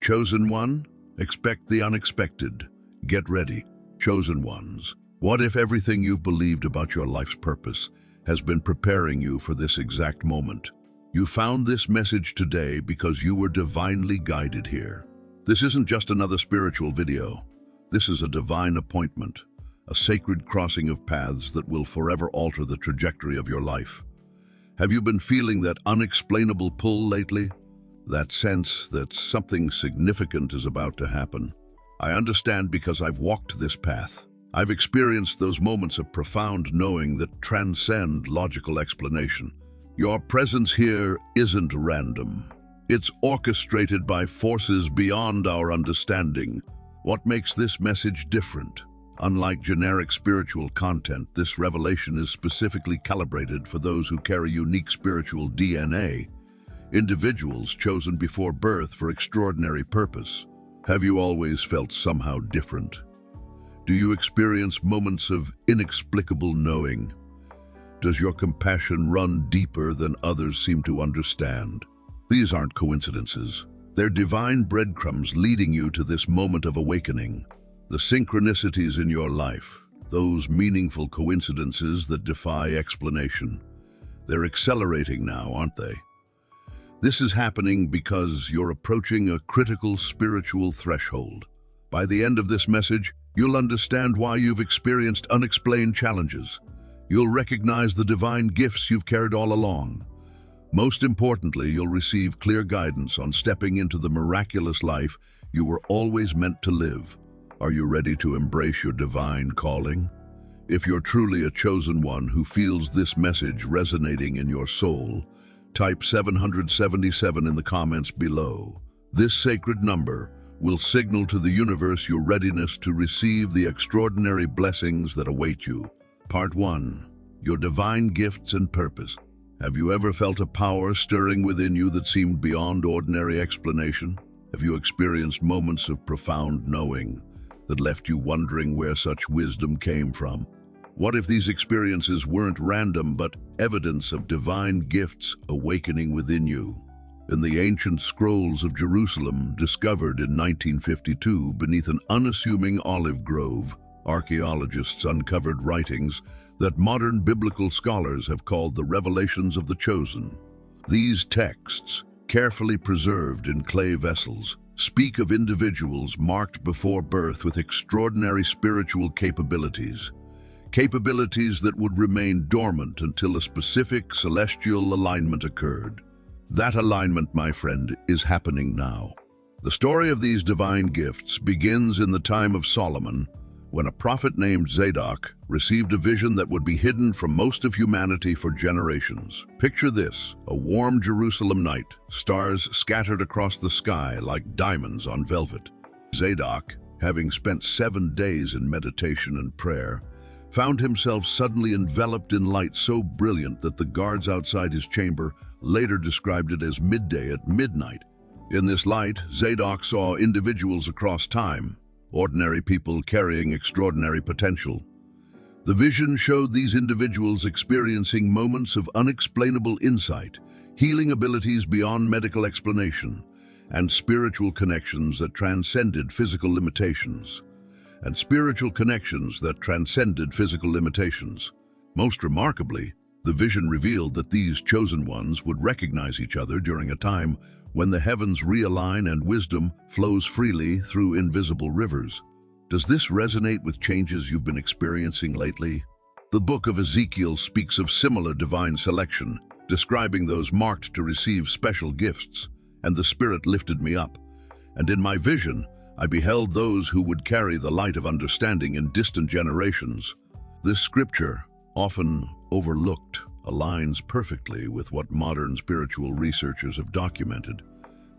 Chosen one, expect the unexpected. Get ready, chosen ones. What if everything you've believed about your life's purpose has been preparing you for this exact moment? You found this message today because you were divinely guided here. This isn't just another spiritual video. This is a divine appointment, a sacred crossing of paths that will forever alter the trajectory of your life. Have you been feeling that unexplainable pull lately? That sense that something significant is about to happen? I understand because I've walked this path. I've experienced those moments of profound knowing that transcend logical explanation. Your presence here isn't random. It's orchestrated by forces beyond our understanding. What makes this message different? Unlike generic spiritual content, this revelation is specifically calibrated for those who carry unique spiritual DNA, individuals chosen before birth for extraordinary purpose. Have you always felt somehow different? Do you experience moments of inexplicable knowing? Does your compassion run deeper than others seem to understand? These aren't coincidences. They're divine breadcrumbs leading you to this moment of awakening. The synchronicities in your life, those meaningful coincidences that defy explanation. They're accelerating now, aren't they? This is happening because you're approaching a critical spiritual threshold. By the end of this message, you'll understand why you've experienced unexplained challenges. You'll recognize the divine gifts you've carried all along. Most importantly, you'll receive clear guidance on stepping into the miraculous life you were always meant to live. Are you ready to embrace your divine calling? If you're truly a chosen one who feels this message resonating in your soul, type 777 in the comments below. This sacred number will signal to the universe your readiness to receive the extraordinary blessings that await you. Part 1. Your divine gifts and purpose. Have you ever felt a power stirring within you that seemed beyond ordinary explanation? Have you experienced moments of profound knowing that left you wondering where such wisdom came from? What if these experiences weren't random but evidence of divine gifts awakening within you? In the ancient scrolls of Jerusalem, discovered in 1952 beneath an unassuming olive grove, archaeologists uncovered writings that modern biblical scholars have called the revelations of the chosen. These texts, carefully preserved in clay vessels, speak of individuals marked before birth with extraordinary spiritual capabilities that would remain dormant until a specific celestial alignment occurred. That alignment, my friend, is happening now. The story of these divine gifts begins in the time of Solomon, when a prophet named Zadok received a vision that would be hidden from most of humanity for generations. Picture this: a warm Jerusalem night, stars scattered across the sky like diamonds on velvet. Zadok, having spent 7 days in meditation and prayer, found himself suddenly enveloped in light so brilliant that the guards outside his chamber later described it as midday at midnight. In this light, Zadok saw individuals across time, ordinary people carrying extraordinary potential. The vision showed these individuals experiencing moments of unexplainable insight, healing abilities beyond medical explanation, and spiritual connections that transcended physical limitations. Most remarkably, the vision revealed that these chosen ones would recognize each other during a time when the heavens realign and wisdom flows freely through invisible rivers. Does this resonate with changes you've been experiencing lately? The book of Ezekiel speaks of similar divine selection, describing those marked to receive special gifts. And the Spirit lifted me up, and in my vision I beheld those who would carry the light of understanding in distant generations. This scripture, often overlooked, aligns perfectly with what modern spiritual researchers have documented: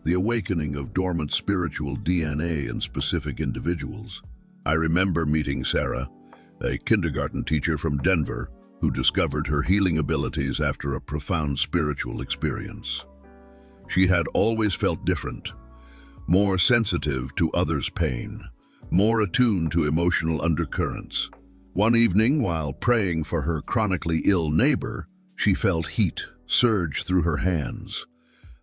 the awakening of dormant spiritual DNA in specific individuals. I remember meeting Sarah, a kindergarten teacher from Denver, who discovered her healing abilities after a profound spiritual experience. She had always felt different, more sensitive to others' pain, more attuned to emotional undercurrents. One evening, while praying for her chronically ill neighbor, she felt heat surge through her hands,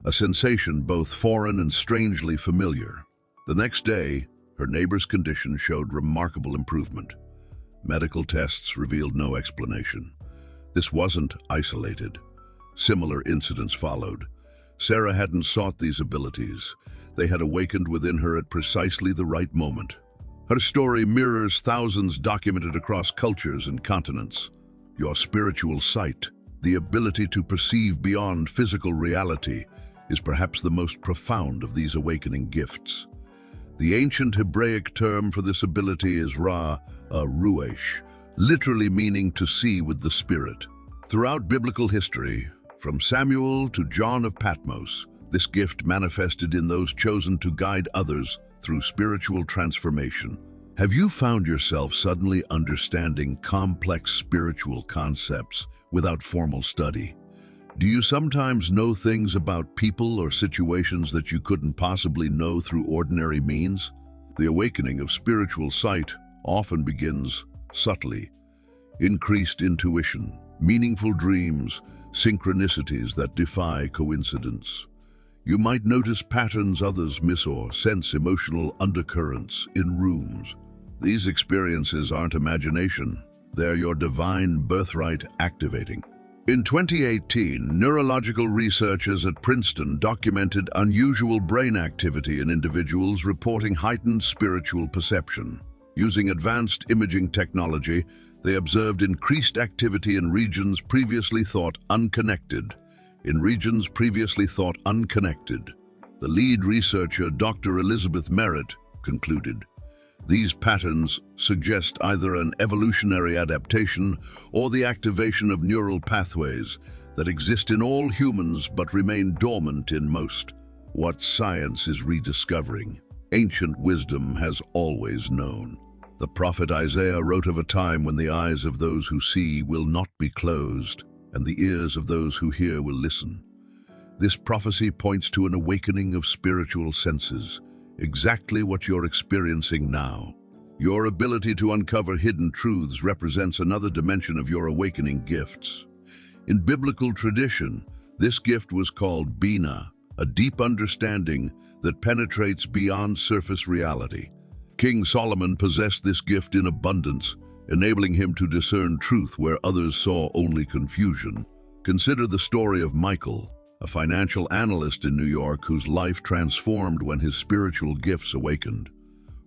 a sensation both foreign and strangely familiar. The next day, her neighbor's condition showed remarkable improvement. Medical tests revealed no explanation. This wasn't isolated. Similar incidents followed. Sarah hadn't sought these abilities. They had awakened within her at precisely the right moment. Her story mirrors thousands documented across cultures and continents. Your spiritual sight, the ability to perceive beyond physical reality, is perhaps the most profound of these awakening gifts. The ancient Hebraic term for this ability is ruach, literally meaning to see with the spirit. Throughout biblical history, from Samuel to John of Patmos, this gift manifested in those chosen to guide others through spiritual transformation. Have you found yourself suddenly understanding complex spiritual concepts without formal study? Do you sometimes know things about people or situations that you couldn't possibly know through ordinary means? The awakening of spiritual sight often begins subtly. Increased intuition, meaningful dreams, synchronicities that defy coincidence. You might notice patterns others miss or sense emotional undercurrents in rooms. These experiences aren't imagination. They're your divine birthright activating. In 2018, neurological researchers at Princeton documented unusual brain activity in individuals reporting heightened spiritual perception. Using advanced imaging technology, they observed increased activity in regions previously thought unconnected. The lead researcher, Dr. Elizabeth Merritt, concluded, these patterns suggest either an evolutionary adaptation or the activation of neural pathways that exist in all humans but remain dormant in most. What science is rediscovering, ancient wisdom has always known. The prophet Isaiah wrote of a time when the eyes of those who see will not be closed, and the ears of those who hear will listen. This prophecy points to an awakening of spiritual senses, exactly what you're experiencing now. Your ability to uncover hidden truths represents another dimension of your awakening gifts. In biblical tradition, this gift was called Bina, a deep understanding that penetrates beyond surface reality. King Solomon possessed this gift in abundance, enabling him to discern truth where others saw only confusion. Consider the story of Michael, a financial analyst in New York whose life transformed when his spiritual gifts awakened.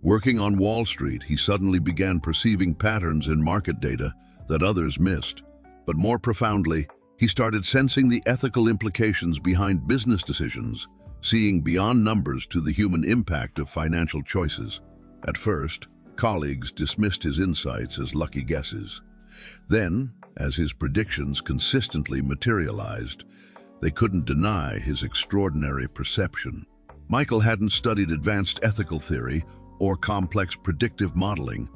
Working on Wall Street, he suddenly began perceiving patterns in market data that others missed. But more profoundly, he started sensing the ethical implications behind business decisions, seeing beyond numbers to the human impact of financial choices. At first, colleagues dismissed his insights as lucky guesses. Then, as his predictions consistently materialized, they couldn't deny his extraordinary perception. Michael hadn't studied advanced ethical theory or complex predictive modeling.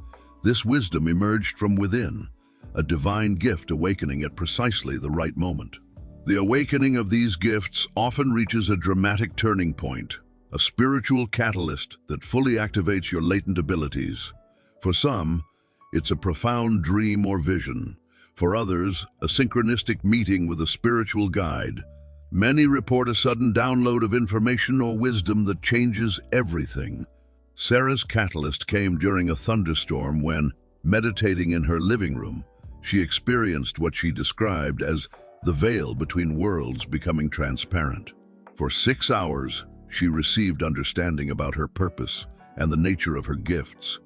This wisdom emerged from within, a divine gift awakening at precisely the right moment. The awakening of these gifts often reaches a dramatic turning point, a spiritual catalyst that fully activates your latent abilities. For some, it's a profound dream or vision. For others, a synchronistic meeting with a spiritual guide. Many report a sudden download of information or wisdom that changes everything. Sarah's catalyst came during a thunderstorm when, meditating in her living room, she experienced what she described as the veil between worlds becoming transparent. For 6 hours, she received understanding about her purpose and the nature of her gifts,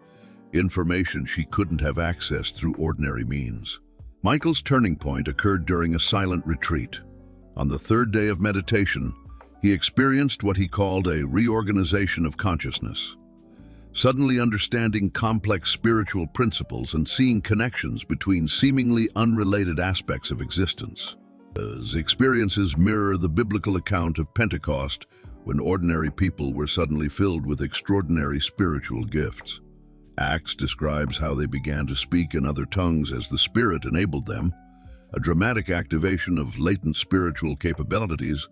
information she couldn't have accessed through ordinary means. Michael's turning point occurred during a silent retreat. On the third day of meditation, he experienced what he called a reorganization of consciousness. Suddenly understanding complex spiritual principles and seeing connections between seemingly unrelated aspects of existence. His experiences mirror the biblical account of Pentecost, when ordinary people were suddenly filled with extraordinary spiritual gifts. Acts describes how they began to speak in other tongues as the Spirit enabled them, a dramatic activation of latent spiritual capabilities.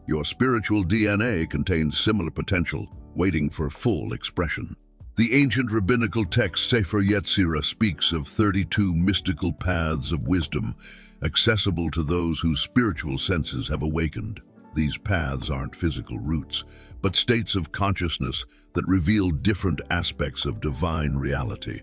Your spiritual DNA contains similar potential, waiting for full expression. The ancient rabbinical text Sefer Yetzirah speaks of 32 mystical paths of wisdom, accessible to those whose spiritual senses have awakened. These paths aren't physical routes, but states of consciousness that reveal different aspects of divine reality.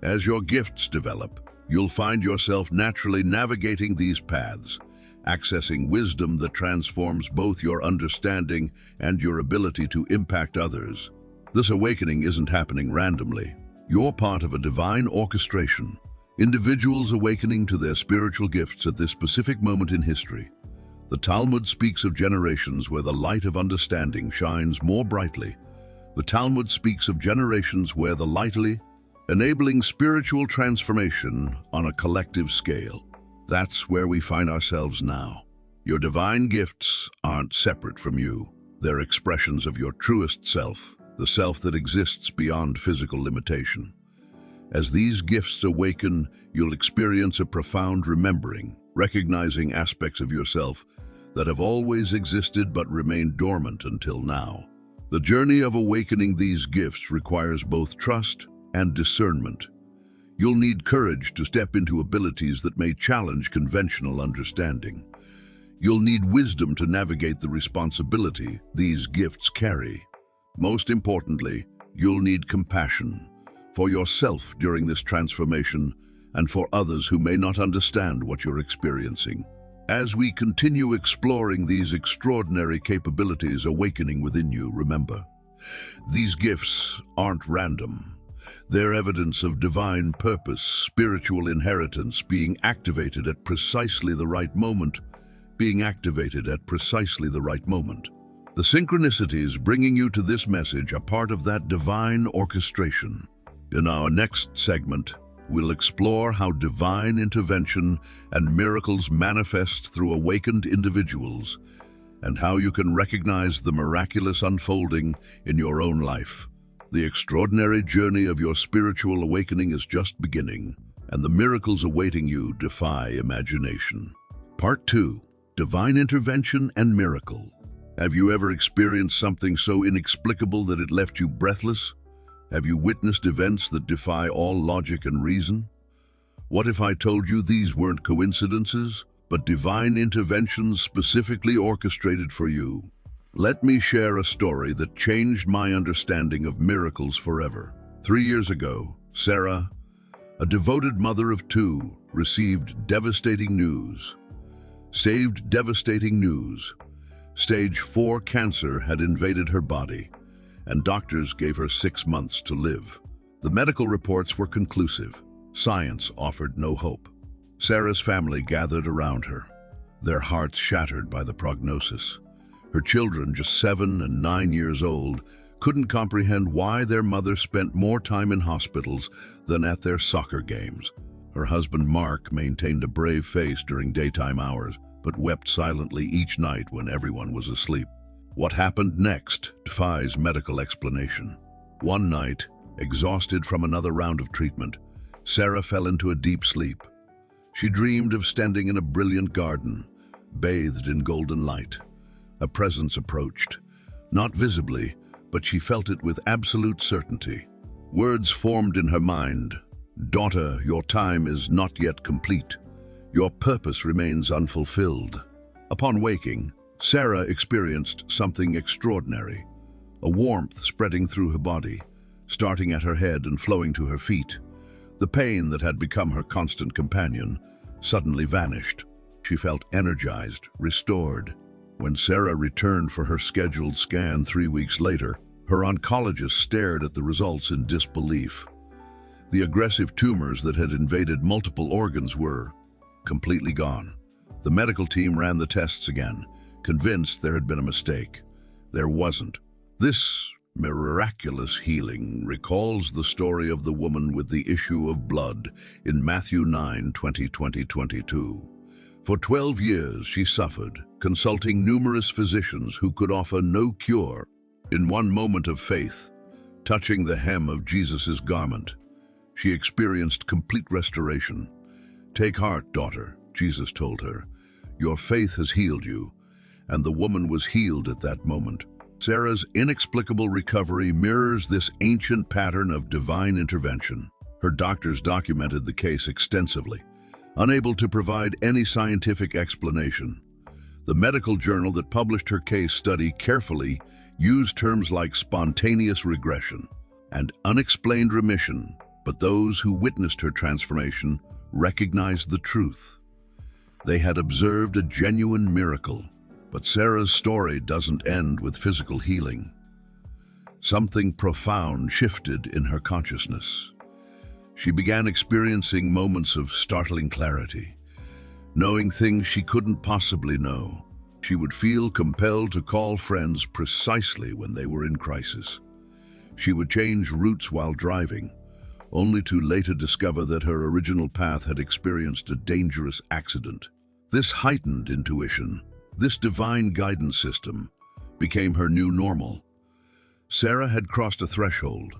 As your gifts develop, you'll find yourself naturally navigating these paths, accessing wisdom that transforms both your understanding and your ability to impact others. This awakening isn't happening randomly. You're part of a divine orchestration, individuals awakening to their spiritual gifts at this specific moment in history. The Talmud speaks of generations where the light of understanding shines more brightly. The Talmud speaks of generations where the lightly, enabling spiritual transformation on a collective scale. That's where we find ourselves now. Your divine gifts aren't separate from you. They're expressions of your truest self, the self that exists beyond physical limitation. As these gifts awaken, you'll experience a profound remembering, recognizing aspects of yourself that have always existed but remained dormant until now. The journey of awakening these gifts requires both trust and discernment. You'll need courage to step into abilities that may challenge conventional understanding. You'll need wisdom to navigate the responsibility these gifts carry. Most importantly, you'll need compassion for yourself during this transformation and for others who may not understand what you're experiencing. As we continue exploring these extraordinary capabilities awakening within you, remember, these gifts aren't random. They're evidence of divine purpose, spiritual inheritance being activated at precisely the right moment, The synchronicities bringing you to this message are part of that divine orchestration. In our next segment, we'll explore how divine intervention and miracles manifest through awakened individuals, and how you can recognize the miraculous unfolding in your own life. The extraordinary journey of your spiritual awakening is just beginning, and the miracles awaiting you defy imagination. Part 2. Divine Intervention and Miracle. Have you ever experienced something so inexplicable that it left you breathless? Have you witnessed events that defy all logic and reason? What if I told you these weren't coincidences, but divine interventions specifically orchestrated for you? Let me share a story that changed my understanding of miracles forever. 3 years ago, Sarah, a devoted mother of 2, received devastating news. Stage 4 cancer had invaded her body, and doctors gave her 6 months to live. The medical reports were conclusive. Science offered no hope. Sarah's family gathered around her, their hearts shattered by the prognosis. Her children, just 7 and 9 years old, couldn't comprehend why their mother spent more time in hospitals than at their soccer games. Her husband, Mark, maintained a brave face during daytime hours, but wept silently each night when everyone was asleep. What happened next defies medical explanation. One night, exhausted from another round of treatment, Sarah fell into a deep sleep. She dreamed of standing in a brilliant garden, bathed in golden light. A presence approached, not visibly, but she felt it with absolute certainty. Words formed in her mind. "Daughter, your time is not yet complete. Your purpose remains unfulfilled." Upon waking, Sarah experienced something extraordinary. A warmth spreading through her body, starting at her head and flowing to her feet. The pain that had become her constant companion suddenly vanished. She felt energized, restored. When Sarah returned for her scheduled scan 3 weeks later, her oncologist stared at the results in disbelief. The aggressive tumors that had invaded multiple organs were completely gone. The medical team ran the tests again, convinced there had been a mistake. There wasn't. This miraculous healing recalls the story of the woman with the issue of blood in Matthew 9:20-22. For 12 years she suffered, consulting numerous physicians who could offer no cure. In one moment of faith, touching the hem of Jesus' garment, she experienced complete restoration. "Take heart, daughter," Jesus told her. "Your faith has healed you." And the woman was healed at that moment. Sarah's inexplicable recovery mirrors this ancient pattern of divine intervention. Her doctors documented the case extensively, unable to provide any scientific explanation. The medical journal that published her case study carefully used terms like spontaneous regression and unexplained remission, but those who witnessed her transformation recognized the truth. They had observed a genuine miracle. But Sarah's story doesn't end with physical healing. Something profound shifted in her consciousness. She began experiencing moments of startling clarity, knowing things she couldn't possibly know. She would feel compelled to call friends precisely when they were in crisis. She would change routes while driving, only to later discover that her original path had experienced a dangerous accident. This heightened intuition, this divine guidance system, became her new normal. Sarah had crossed a threshold.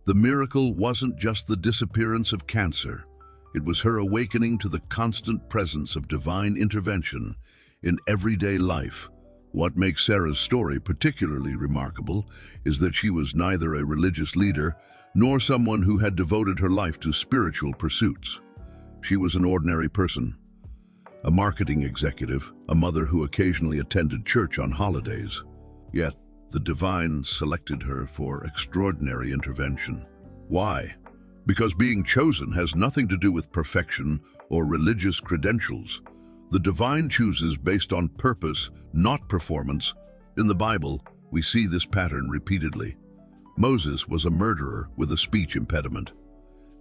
The miracle wasn't just the disappearance of cancer. It was her awakening to the constant presence of divine intervention in everyday life. What makes Sarah's story particularly remarkable is that she was neither a religious leader nor someone who had devoted her life to spiritual pursuits. She was an ordinary person, a marketing executive, a mother who occasionally attended church on holidays. Yet, the divine selected her for extraordinary intervention. Why? Because being chosen has nothing to do with perfection or religious credentials. The divine chooses based on purpose, not performance. In the Bible, we see this pattern repeatedly. Moses was a murderer with a speech impediment.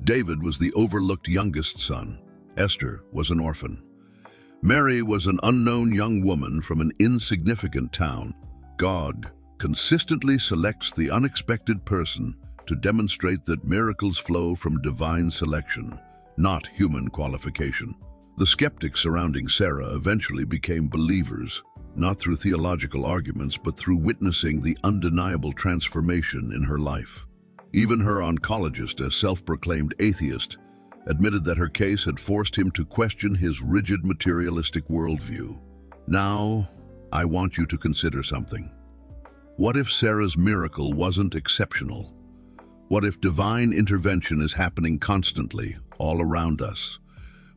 David was the overlooked youngest son. Esther was an orphan. Mary was an unknown young woman from an insignificant town. God consistently selects the unexpected person to demonstrate that miracles flow from divine selection, not human qualification. The skeptics surrounding Sarah eventually became believers, not through theological arguments, but through witnessing the undeniable transformation in her life. Even her oncologist, a self-proclaimed atheist, admitted that her case had forced him to question his rigid materialistic worldview. Now, I want you to consider something. What if Sarah's miracle wasn't exceptional? What if divine intervention is happening constantly, all around us,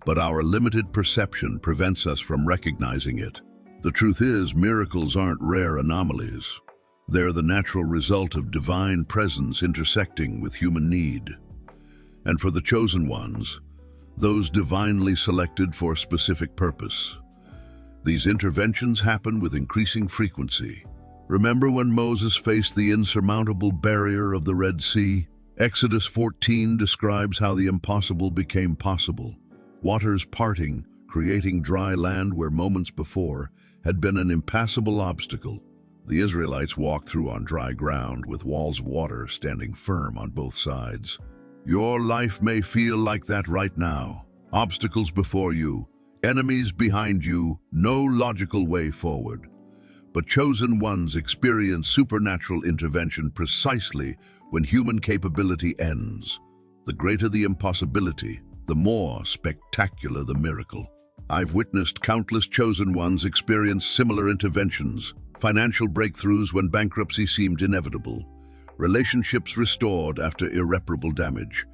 but our limited perception prevents us from recognizing it? The truth is, miracles aren't rare anomalies. They're the natural result of divine presence intersecting with human need. And for the chosen ones, those divinely selected for a specific purpose, these interventions happen with increasing frequency. Remember when Moses faced the insurmountable barrier of the Red Sea? Exodus 14 describes how the impossible became possible. Waters parting, creating dry land where moments before had been an impassable obstacle. The Israelites walked through on dry ground with walls of water standing firm on both sides. Your life may feel like that right now. Obstacles before you, enemies behind you, no logical way forward. But chosen ones experience supernatural intervention precisely when human capability ends. The greater the impossibility, the more spectacular the miracle. I've witnessed countless chosen ones experience similar interventions, financial breakthroughs when bankruptcy seemed inevitable, relationships restored after irreparable damage,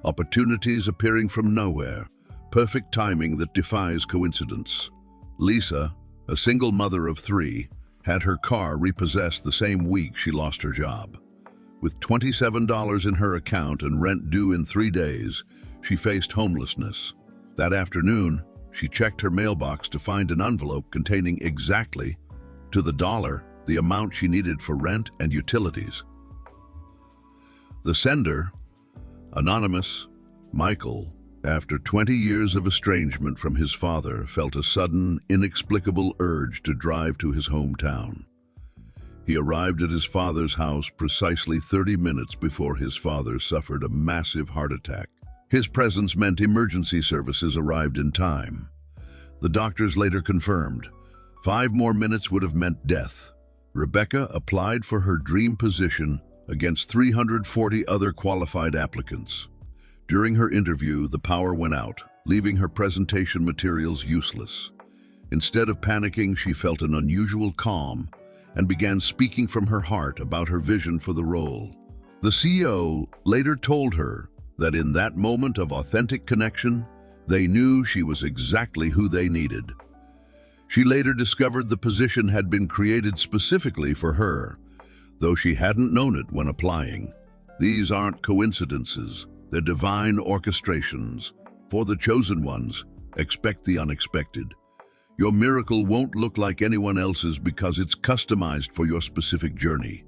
opportunities appearing from nowhere, perfect timing that defies coincidence. Lisa, a single mother of 3, had her car repossessed the same week she lost her job. With $27 in her account and rent due in 3 days, she faced homelessness. That afternoon, she checked her mailbox to find an envelope containing exactly, to the dollar, the amount she needed for rent and utilities. The sender, anonymous, Michael, after 20 years of estrangement from his father, felt a sudden, inexplicable urge to drive to his hometown. He arrived at his father's house precisely 30 minutes before his father suffered a massive heart attack. His presence meant emergency services arrived in time. The doctors later confirmed 5 more minutes would have meant death. Rebecca applied for her dream position against 340 other qualified applicants. During her interview, the power went out, leaving her presentation materials useless. Instead of panicking, she felt an unusual calm and began speaking from her heart about her vision for the role. The CEO later told her that in that moment of authentic connection, they knew she was exactly who they needed. She later discovered the position had been created specifically for her, though she hadn't known it when applying. These aren't coincidences, they're divine orchestrations. For the chosen ones, expect the unexpected. Your miracle won't look like anyone else's because it's customized for your specific journey.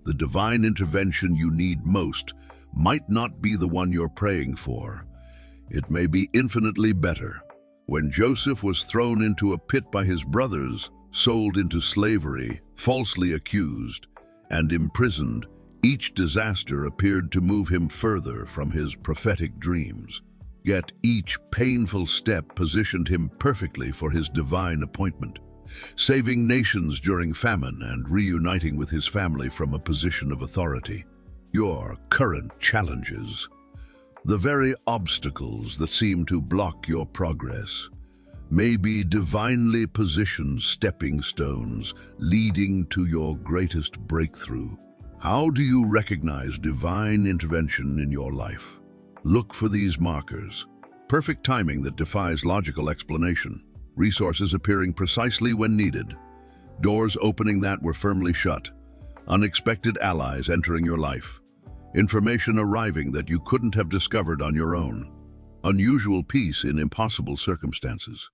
The divine intervention you need most might not be the one you're praying for. It may be infinitely better. When Joseph was thrown into a pit by his brothers, sold into slavery, falsely accused, and imprisoned, each disaster appeared to move him further from his prophetic dreams. Yet each painful step positioned him perfectly for his divine appointment, saving nations during famine and reuniting with his family from a position of authority. Your current challenges, the very obstacles that seem to block your progress, may be divinely positioned stepping stones leading to your greatest breakthrough. How do you recognize divine intervention in your life? Look for these markers. Perfect timing that defies logical explanation. Resources appearing precisely when needed. Doors opening that were firmly shut. Unexpected allies entering your life. Information arriving that you couldn't have discovered on your own. Unusual peace in impossible circumstances.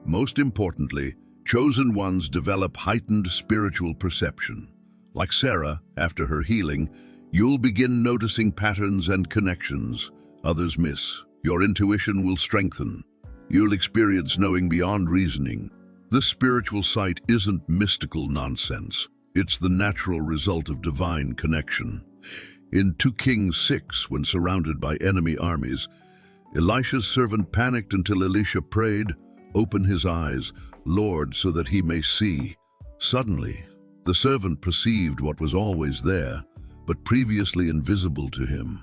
Most importantly, chosen ones develop heightened spiritual perception. Like Sarah, after her healing, you'll begin noticing patterns and connections others miss. Your intuition will strengthen. You'll experience knowing beyond reasoning. This spiritual sight isn't mystical nonsense. It's the natural result of divine connection. In 2 Kings 6, when surrounded by enemy armies, Elisha's servant panicked until Elisha prayed, "Open his eyes, Lord, so that he may see." Suddenly, the servant perceived what was always there, but previously invisible to him.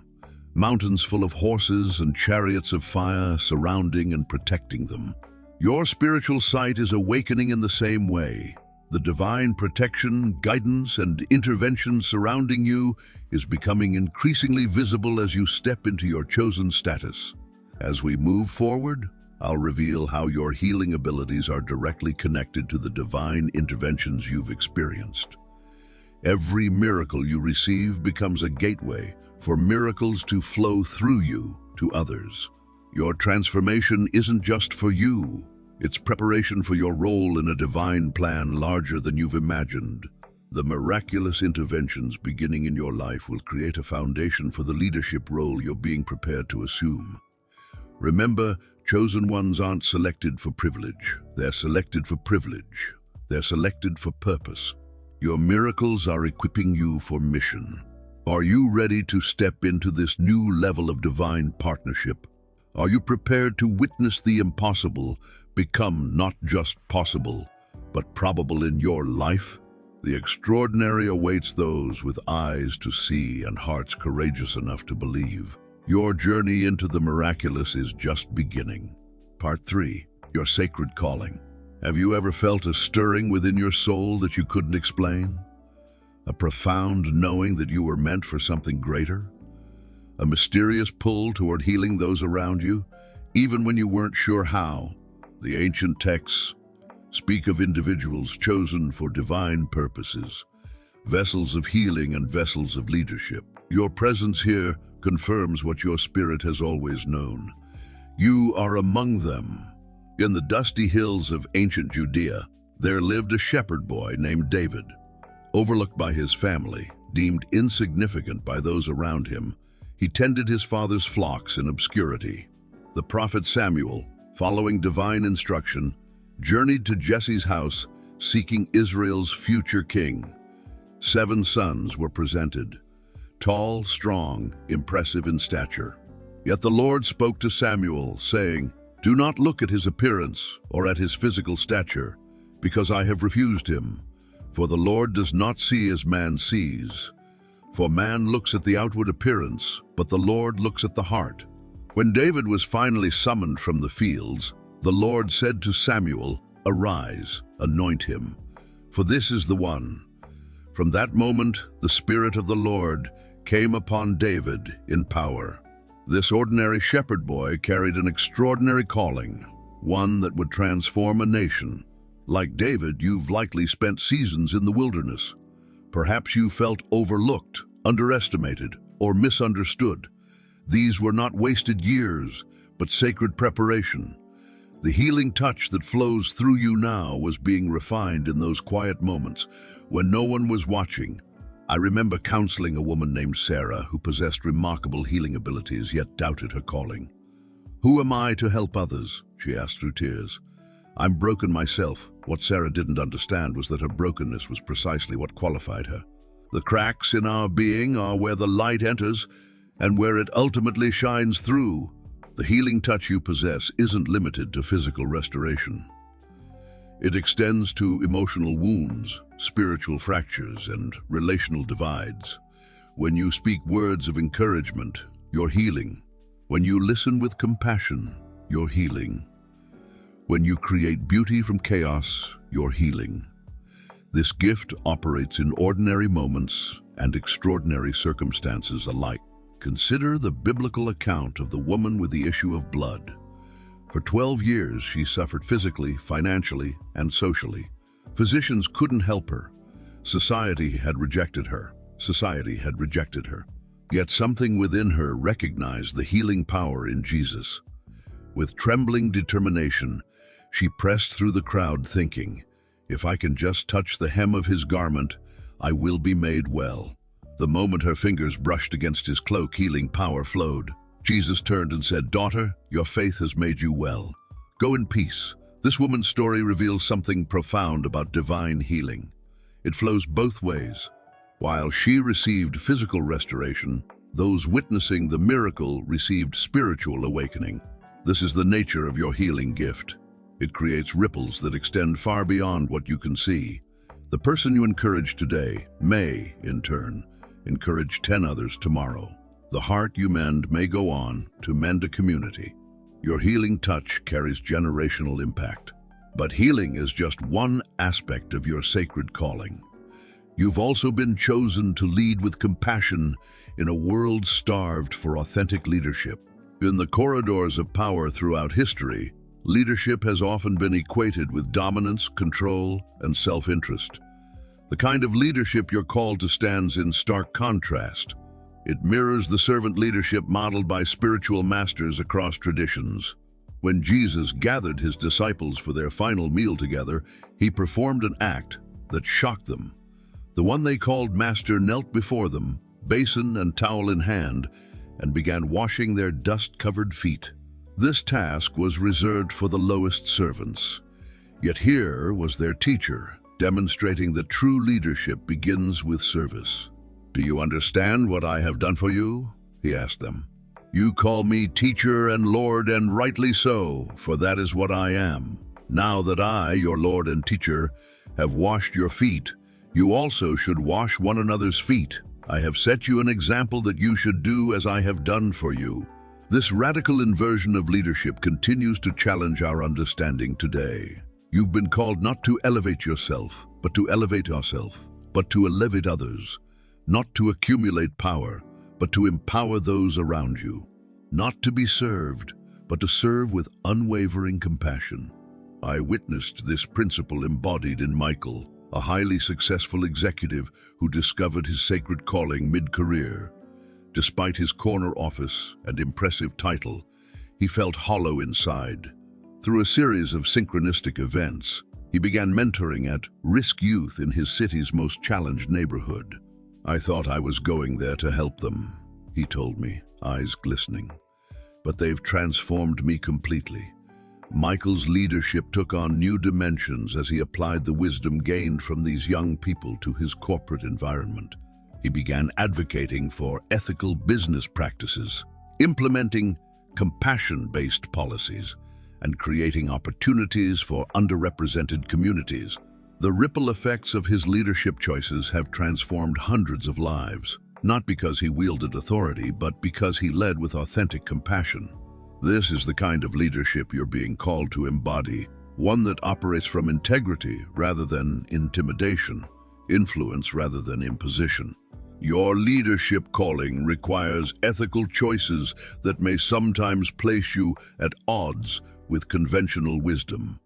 Mountains full of horses and chariots of fire surrounding and protecting them. Your spiritual sight is awakening in the same way. The divine protection, guidance, and intervention surrounding you is becoming increasingly visible as you step into your chosen status. As we move forward, I'll reveal how your healing abilities are directly connected to the divine interventions you've experienced. Every miracle you receive becomes a gateway for miracles to flow through you to others. Your transformation isn't just for you. It's preparation for your role in a divine plan larger than you've imagined. The miraculous interventions beginning in your life will create a foundation for the leadership role you're being prepared to assume. Remember, chosen ones aren't selected for privilege. They're selected for privilege. They're selected for purpose. Your miracles are equipping you for mission. Are you ready to step into this new level of divine partnership? Are you prepared to witness the impossible become not just possible, but probable in your life? The extraordinary awaits those with eyes to see and hearts courageous enough to believe. Your journey into the miraculous is just beginning. Part 3. Your sacred calling. Have you ever felt a stirring within your soul that you couldn't explain? A profound knowing that you were meant for something greater? A mysterious pull toward healing those around you, even when you weren't sure how? The ancient texts speak of individuals chosen for divine purposes, vessels of healing and vessels of leadership. Your presence here confirms what your spirit has always known. You are among them. In the dusty hills of ancient Judea, there lived a shepherd boy named David. Overlooked by his family, deemed insignificant by those around him, he tended his father's flocks in obscurity. The prophet Samuel, following divine instruction, journeyed to Jesse's house, seeking Israel's future king. 7 sons were presented, tall, strong, impressive in stature. Yet the Lord spoke to Samuel, saying, "Do not look at his appearance or at his physical stature, because I have refused him. For the Lord does not see as man sees. For man looks at the outward appearance, but the Lord looks at the heart." When David was finally summoned from the fields, the Lord said to Samuel, "Arise, anoint him, for this is the one." From that moment, the Spirit of the Lord came upon David in power. This ordinary shepherd boy carried an extraordinary calling, one that would transform a nation. Like David, you've likely spent seasons in the wilderness, Perhaps you felt overlooked, underestimated, or misunderstood. These were not wasted years, but sacred preparation. The healing touch that flows through you now was being refined in those quiet moments when no one was watching. I remember counseling a woman named Sarah who possessed remarkable healing abilities yet doubted her calling. "Who am I to help others?" she asked through tears. "I'm broken myself." What Sarah didn't understand was that her brokenness was precisely what qualified her. The cracks in our being are where the light enters and where it ultimately shines through. The healing touch you possess isn't limited to physical restoration. It extends to emotional wounds, spiritual fractures, and relational divides. When you speak words of encouragement, you're healing. When you listen with compassion, you're healing. When you create beauty from chaos, you're healing. This gift operates in ordinary moments and extraordinary circumstances alike. Consider the biblical account of the woman with the issue of blood. For 12 years, she suffered physically, financially, and socially. Physicians couldn't help her. Society had rejected her. Yet something within her recognized the healing power in Jesus. With trembling determination, she pressed through the crowd thinking, "If I can just touch the hem of his garment, I will be made well." The moment her fingers brushed against his cloak, healing power flowed. Jesus turned and said, "Daughter, your faith has made you well. Go in peace." This woman's story reveals something profound about divine healing. It flows both ways. While she received physical restoration, those witnessing the miracle received spiritual awakening. This is the nature of your healing gift. It creates ripples that extend far beyond what you can see. The person you encourage today may, in turn, encourage 10 others tomorrow. The heart you mend may go on to mend a community. Your healing touch carries generational impact. But healing is just one aspect of your sacred calling. You've also been chosen to lead with compassion in a world starved for authentic leadership. In the corridors of power throughout history, leadership has often been equated with dominance, control, and self-interest. The kind of leadership you're called to stands in stark contrast. It mirrors the servant leadership modeled by spiritual masters across traditions. When Jesus gathered his disciples for their final meal together, he performed an act that shocked them. The one they called Master knelt before them, basin and towel in hand, and began washing their dust-covered feet. This task was reserved for the lowest servants. Yet here was their teacher, demonstrating that true leadership begins with service. "Do you understand what I have done for you?" he asked them. "You call me teacher and Lord, and rightly so, for that is what I am. Now that I, your Lord and teacher, have washed your feet, you also should wash one another's feet. I have set you an example that you should do as I have done for you." This radical inversion of leadership continues to challenge our understanding today. You've been called not to elevate yourself, but to elevate yourself, but to elevate others, not to accumulate power, but to empower those around you, not to be served, but to serve with unwavering compassion. I witnessed this principle embodied in Michael, a highly successful executive who discovered his sacred calling mid-career. Despite his corner office and impressive title, he felt hollow inside. Through a series of synchronistic events, he began mentoring at risk youth in his city's most challenged neighborhood. "I thought I was going there to help them," he told me, eyes glistening. "But they've transformed me completely." Michael's leadership took on new dimensions as he applied the wisdom gained from these young people to his corporate environment. He began advocating for ethical business practices, implementing compassion-based policies, and creating opportunities for underrepresented communities. The ripple effects of his leadership choices have transformed hundreds of lives, not because he wielded authority, but because he led with authentic compassion. This is the kind of leadership you're being called to embody, one that operates from integrity rather than intimidation, influence rather than imposition. Your leadership calling requires ethical choices that may sometimes place you at odds with conventional wisdom.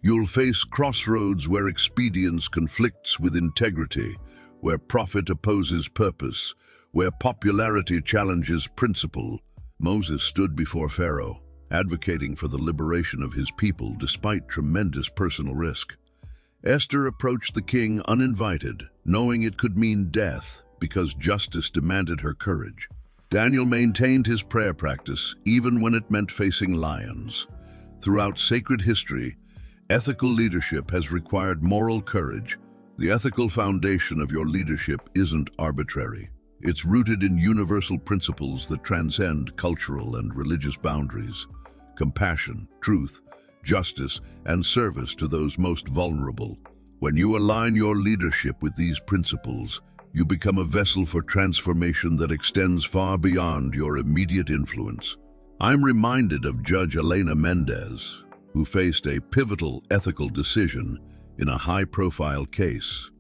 You'll face crossroads where expedience conflicts with integrity, where profit opposes purpose, where popularity challenges principle. Moses stood before Pharaoh, advocating for the liberation of his people despite tremendous personal risk. Esther approached the king uninvited, knowing it could mean death because justice demanded her courage. Daniel maintained his prayer practice even when it meant facing lions. Throughout sacred history, ethical leadership has required moral courage. The ethical foundation of your leadership isn't arbitrary. It's rooted in universal principles that transcend cultural and religious boundaries: compassion, truth, justice, and service to those most vulnerable. When you align your leadership with these principles, you become a vessel for transformation that extends far beyond your immediate influence. I'm reminded of Judge Elena Mendez, who faced a pivotal ethical decision in a high-profile case.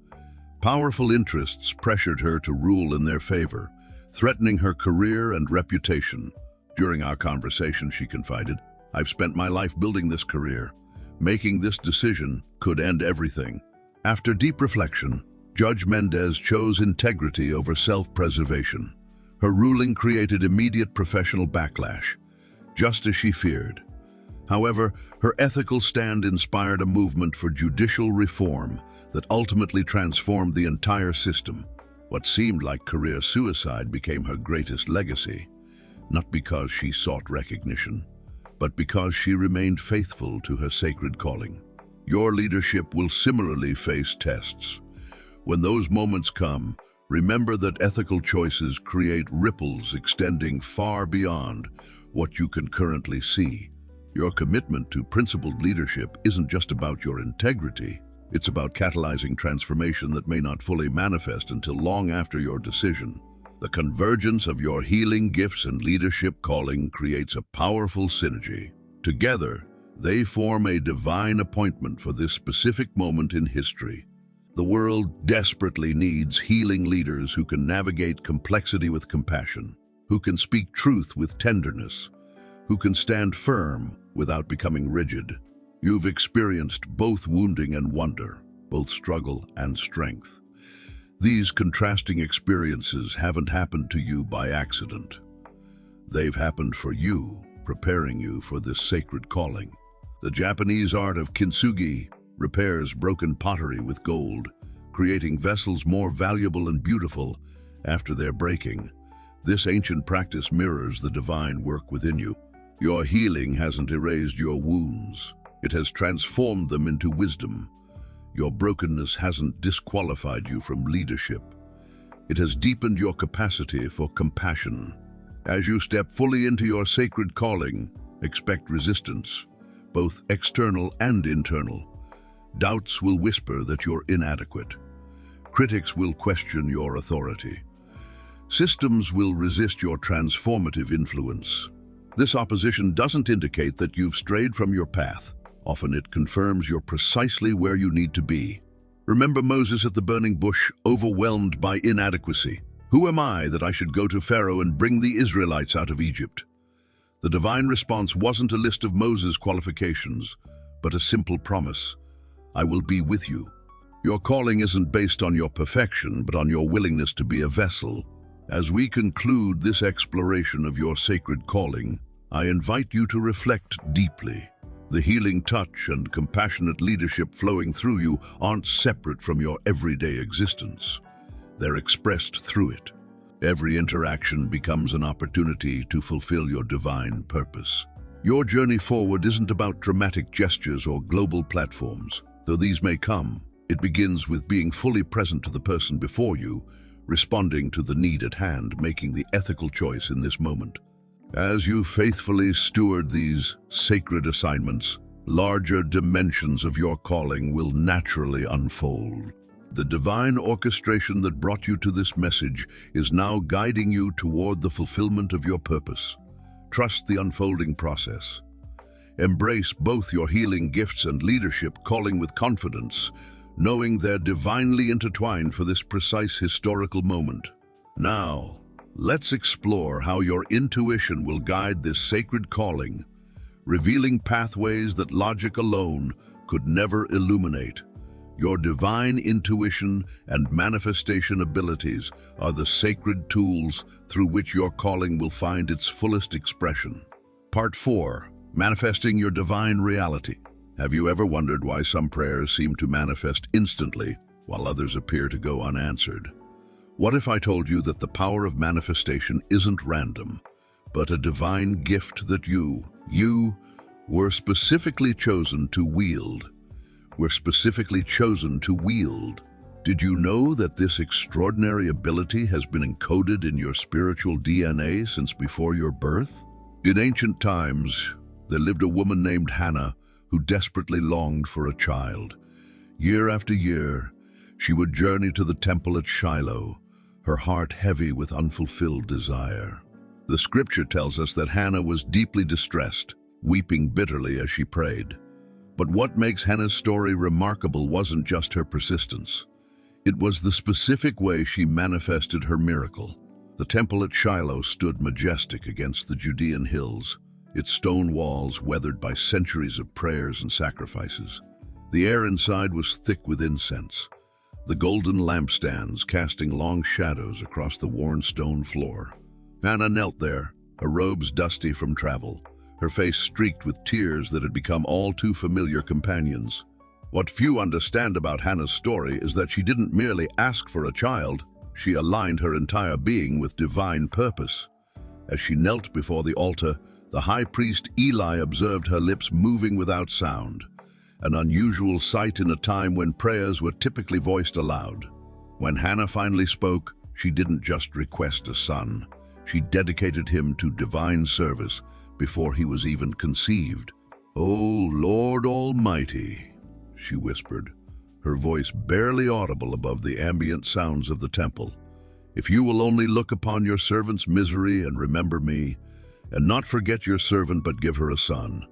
Powerful interests pressured her to rule in their favor, threatening her career and reputation. During our conversation, she confided, "I've spent my life building this career. Making this decision could end everything." After deep reflection, Judge Mendez chose integrity over self-preservation. Her ruling created immediate professional backlash, just as she feared. However, her ethical stand inspired a movement for judicial reform that ultimately transformed the entire system. What seemed like career suicide became her greatest legacy, not because she sought recognition, but because she remained faithful to her sacred calling. Your leadership will similarly face tests. When those moments come, remember that ethical choices create ripples extending far beyond what you can currently see. Your commitment to principled leadership isn't just about your integrity. It's about catalyzing transformation that may not fully manifest until long after your decision. The convergence of your healing gifts and leadership calling creates a powerful synergy. Together, they form a divine appointment for this specific moment in history. The world desperately needs healing leaders who can navigate complexity with compassion, who can speak truth with tenderness, who can stand firm without becoming rigid. You've experienced both wounding and wonder, both struggle and strength. These contrasting experiences haven't happened to you by accident. They've happened for you, preparing you for this sacred calling. The Japanese art of kintsugi repairs broken pottery with gold, creating vessels more valuable and beautiful after their breaking. This ancient practice mirrors the divine work within you. Your healing hasn't erased your wounds. It has transformed them into wisdom. Your brokenness hasn't disqualified you from leadership. It has deepened your capacity for compassion. As you step fully into your sacred calling, expect resistance, both external and internal. Doubts will whisper that you're inadequate. Critics will question your authority. Systems will resist your transformative influence. This opposition doesn't indicate that you've strayed from your path. Often it confirms you're precisely where you need to be. Remember Moses at the burning bush, overwhelmed by inadequacy. "Who am I that I should go to Pharaoh and bring the Israelites out of Egypt?" The divine response wasn't a list of Moses' qualifications, but a simple promise: "I will be with you." Your calling isn't based on your perfection, but on your willingness to be a vessel. As we conclude this exploration of your sacred calling, I invite you to reflect deeply. The healing touch and compassionate leadership flowing through you aren't separate from your everyday existence. They're expressed through it. Every interaction becomes an opportunity to fulfill your divine purpose. Your journey forward isn't about dramatic gestures or global platforms. Though these may come, it begins with being fully present to the person before you, responding to the need at hand, making the ethical choice in this moment. As you faithfully steward these sacred assignments, larger dimensions of your calling will naturally unfold. The divine orchestration that brought you to this message is now guiding you toward the fulfillment of your purpose. Trust the unfolding process. Embrace both your healing gifts and leadership calling with confidence, knowing they're divinely intertwined for this precise historical moment. Now, let's explore how your intuition will guide this sacred calling, revealing pathways that logic alone could never illuminate. Your divine intuition and manifestation abilities are the sacred tools through which your calling will find its fullest expression. Part 4. Manifesting your divine reality. Have you ever wondered why some prayers seem to manifest instantly while others appear to go unanswered? What if I told you that the power of manifestation isn't random, but a divine gift that you were specifically chosen to wield? We're specifically chosen to wield. Did you know that this extraordinary ability has been encoded in your spiritual DNA since before your birth? In ancient times, there lived a woman named Hannah who desperately longed for a child. Year after year, she would journey to the temple at Shiloh, her heart heavy with unfulfilled desire. The scripture tells us that Hannah was deeply distressed, weeping bitterly as she prayed. But what makes Hannah's story remarkable wasn't just her persistence. It was the specific way she manifested her miracle. The temple at Shiloh stood majestic against the Judean hills, its stone walls weathered by centuries of prayers and sacrifices. The air inside was thick with incense, the golden lampstands casting long shadows across the worn stone floor. Hannah knelt there, her robes dusty from travel, her face streaked with tears that had become all too familiar companions. What few understand about Hannah's story is that she didn't merely ask for a child, she aligned her entire being with divine purpose. As she knelt before the altar, the high priest Eli observed her lips moving without sound, an unusual sight in a time when prayers were typically voiced aloud. When Hannah finally spoke, she didn't just request a son. She dedicated him to divine service before he was even conceived. "Oh, Lord Almighty," she whispered, her voice barely audible above the ambient sounds of the temple. "If you will only look upon your servant's misery and remember me, and not forget your servant but give her a son,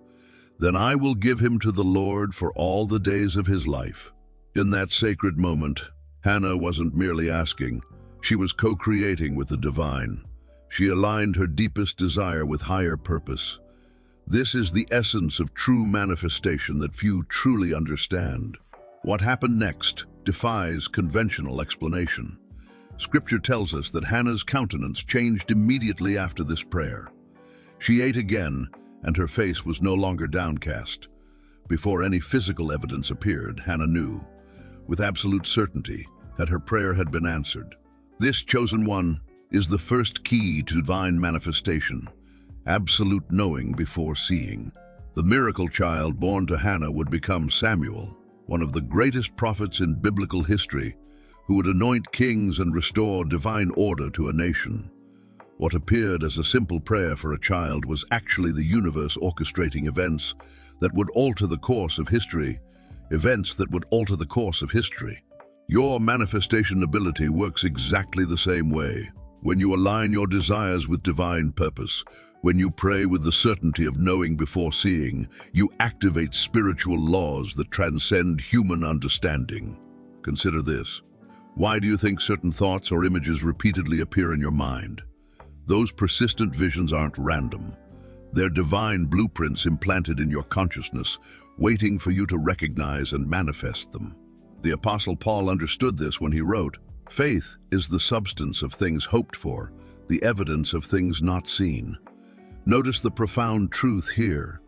then I will give him to the Lord for all the days of his life." In that sacred moment, Hannah wasn't merely asking, she was co-creating with the divine. She aligned her deepest desire with higher purpose. This is the essence of true manifestation that few truly understand. What happened next defies conventional explanation. Scripture tells us that Hannah's countenance changed immediately after this prayer. She ate again, and her face was no longer downcast. Before any physical evidence appeared, Hannah knew, with absolute certainty, that her prayer had been answered. This chosen one is the first key to divine manifestation, absolute knowing before seeing. The miracle child born to Hannah would become Samuel, one of the greatest prophets in biblical history, who would anoint kings and restore divine order to a nation. What appeared as a simple prayer for a child was actually the universe orchestrating events that would alter the course of history. Your manifestation ability works exactly the same way. When you align your desires with divine purpose, when you pray with the certainty of knowing before seeing, you activate spiritual laws that transcend human understanding. Consider this. Why do you think certain thoughts or images repeatedly appear in your mind? Those persistent visions aren't random. They're divine blueprints implanted in your consciousness, waiting for you to recognize and manifest them. The Apostle Paul understood this when he wrote, "Faith is the substance of things hoped for, the evidence of things not seen." Notice the profound truth here.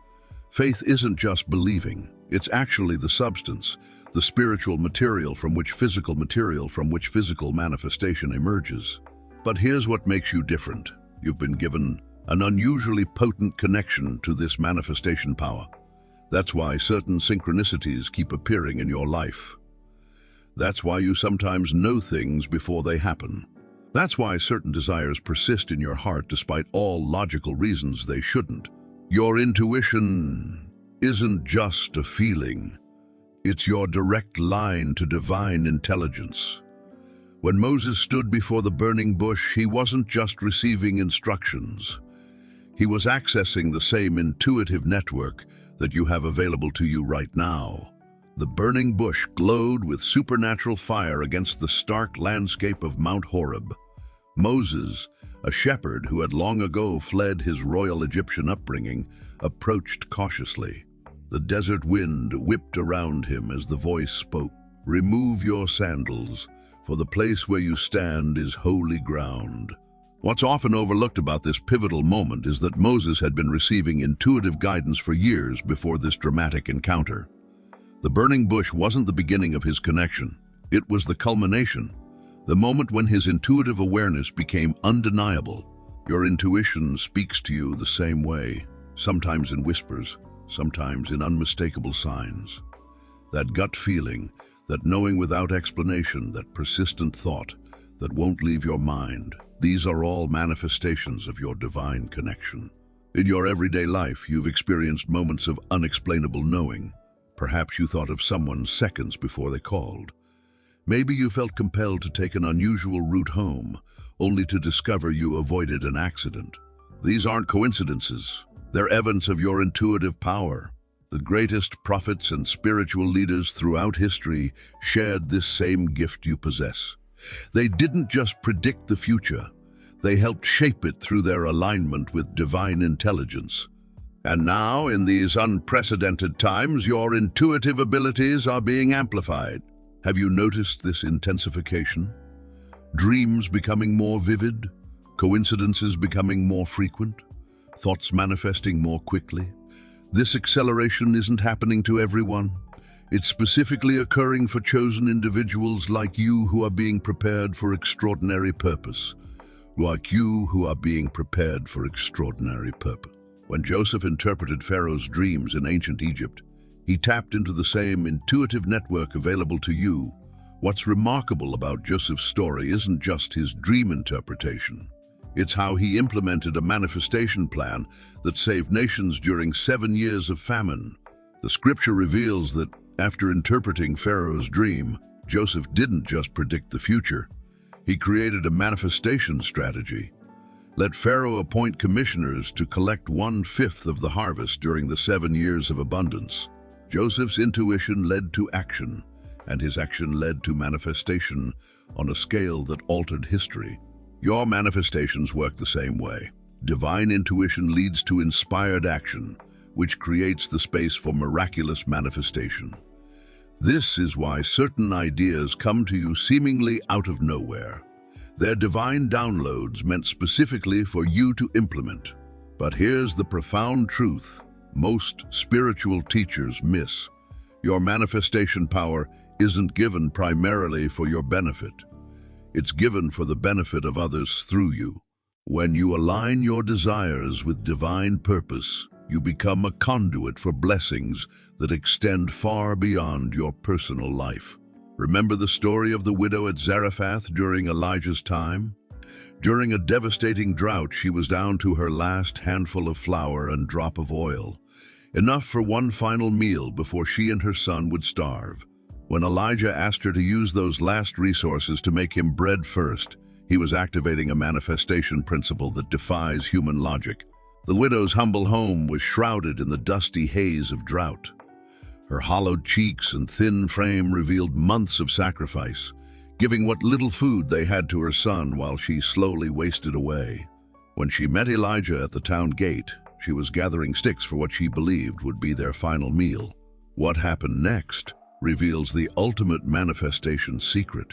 Faith isn't just believing, it's actually the substance, the spiritual material from which physical manifestation emerges. But here's what makes you different. You've been given an unusually potent connection to this manifestation power. That's why certain synchronicities keep appearing in your life. That's why you sometimes know things before they happen. That's why certain desires persist in your heart despite all logical reasons they shouldn't. Your intuition isn't just a feeling. It's your direct line to divine intelligence. When Moses stood before the burning bush, he wasn't just receiving instructions. He was accessing the same intuitive network that you have available to you right now. The burning bush glowed with supernatural fire against the stark landscape of Mount Horeb. Moses, a shepherd who had long ago fled his royal Egyptian upbringing, approached cautiously. The desert wind whipped around him as the voice spoke. Remove your sandals, for the place where you stand is holy ground. What's often overlooked about this pivotal moment is that Moses had been receiving intuitive guidance for years before this dramatic encounter. The burning bush wasn't the beginning of his connection. It was the culmination, the moment when his intuitive awareness became undeniable. Your intuition speaks to you the same way, sometimes in whispers, sometimes in unmistakable signs. That gut feeling, that knowing without explanation, that persistent thought that won't leave your mind, these are all manifestations of your divine connection. In your everyday life, you've experienced moments of unexplainable knowing. Perhaps you thought of someone seconds before they called. Maybe you felt compelled to take an unusual route home, only to discover you avoided an accident. These aren't coincidences. They're evidence of your intuitive power. The greatest prophets and spiritual leaders throughout history shared this same gift you possess. They didn't just predict the future. They helped shape it through their alignment with divine intelligence. And now, in these unprecedented times, your intuitive abilities are being amplified. Have you noticed this intensification? Dreams becoming more vivid, coincidences becoming more frequent, thoughts manifesting more quickly. This acceleration isn't happening to everyone. It's specifically occurring for chosen individuals like you who are being prepared for extraordinary purpose. Like you who are being prepared for extraordinary purpose. When Joseph interpreted Pharaoh's dreams in ancient Egypt, he tapped into the same intuitive network available to you. What's remarkable about Joseph's story isn't just his dream interpretation. It's how he implemented a manifestation plan that saved nations during 7 years of famine. The scripture reveals that after interpreting Pharaoh's dream, Joseph didn't just predict the future. He created a manifestation strategy. Let Pharaoh appoint commissioners to collect 1/5 of the harvest during the 7 years of abundance. Joseph's intuition led to action, and his action led to manifestation on a scale that altered history. Your manifestations work the same way. Divine intuition leads to inspired action, which creates the space for miraculous manifestation. This is why certain ideas come to you seemingly out of nowhere. They're divine downloads meant specifically for you to implement. But here's the profound truth most spiritual teachers miss. Your manifestation power isn't given primarily for your benefit. It's given for the benefit of others through you. When you align your desires with divine purpose, you become a conduit for blessings that extend far beyond your personal life. Remember the story of the widow at Zarephath during Elijah's time? During a devastating drought, she was down to her last handful of flour and drop of oil, enough for one final meal before she and her son would starve. When Elijah asked her to use those last resources to make him bread first, he was activating a manifestation principle that defies human logic. The widow's humble home was shrouded in the dusty haze of drought. Her hollowed cheeks and thin frame revealed months of sacrifice, giving what little food they had to her son while she slowly wasted away. When she met Elijah at the town gate, she was gathering sticks for what she believed would be their final meal. What happened next reveals the ultimate manifestation secret.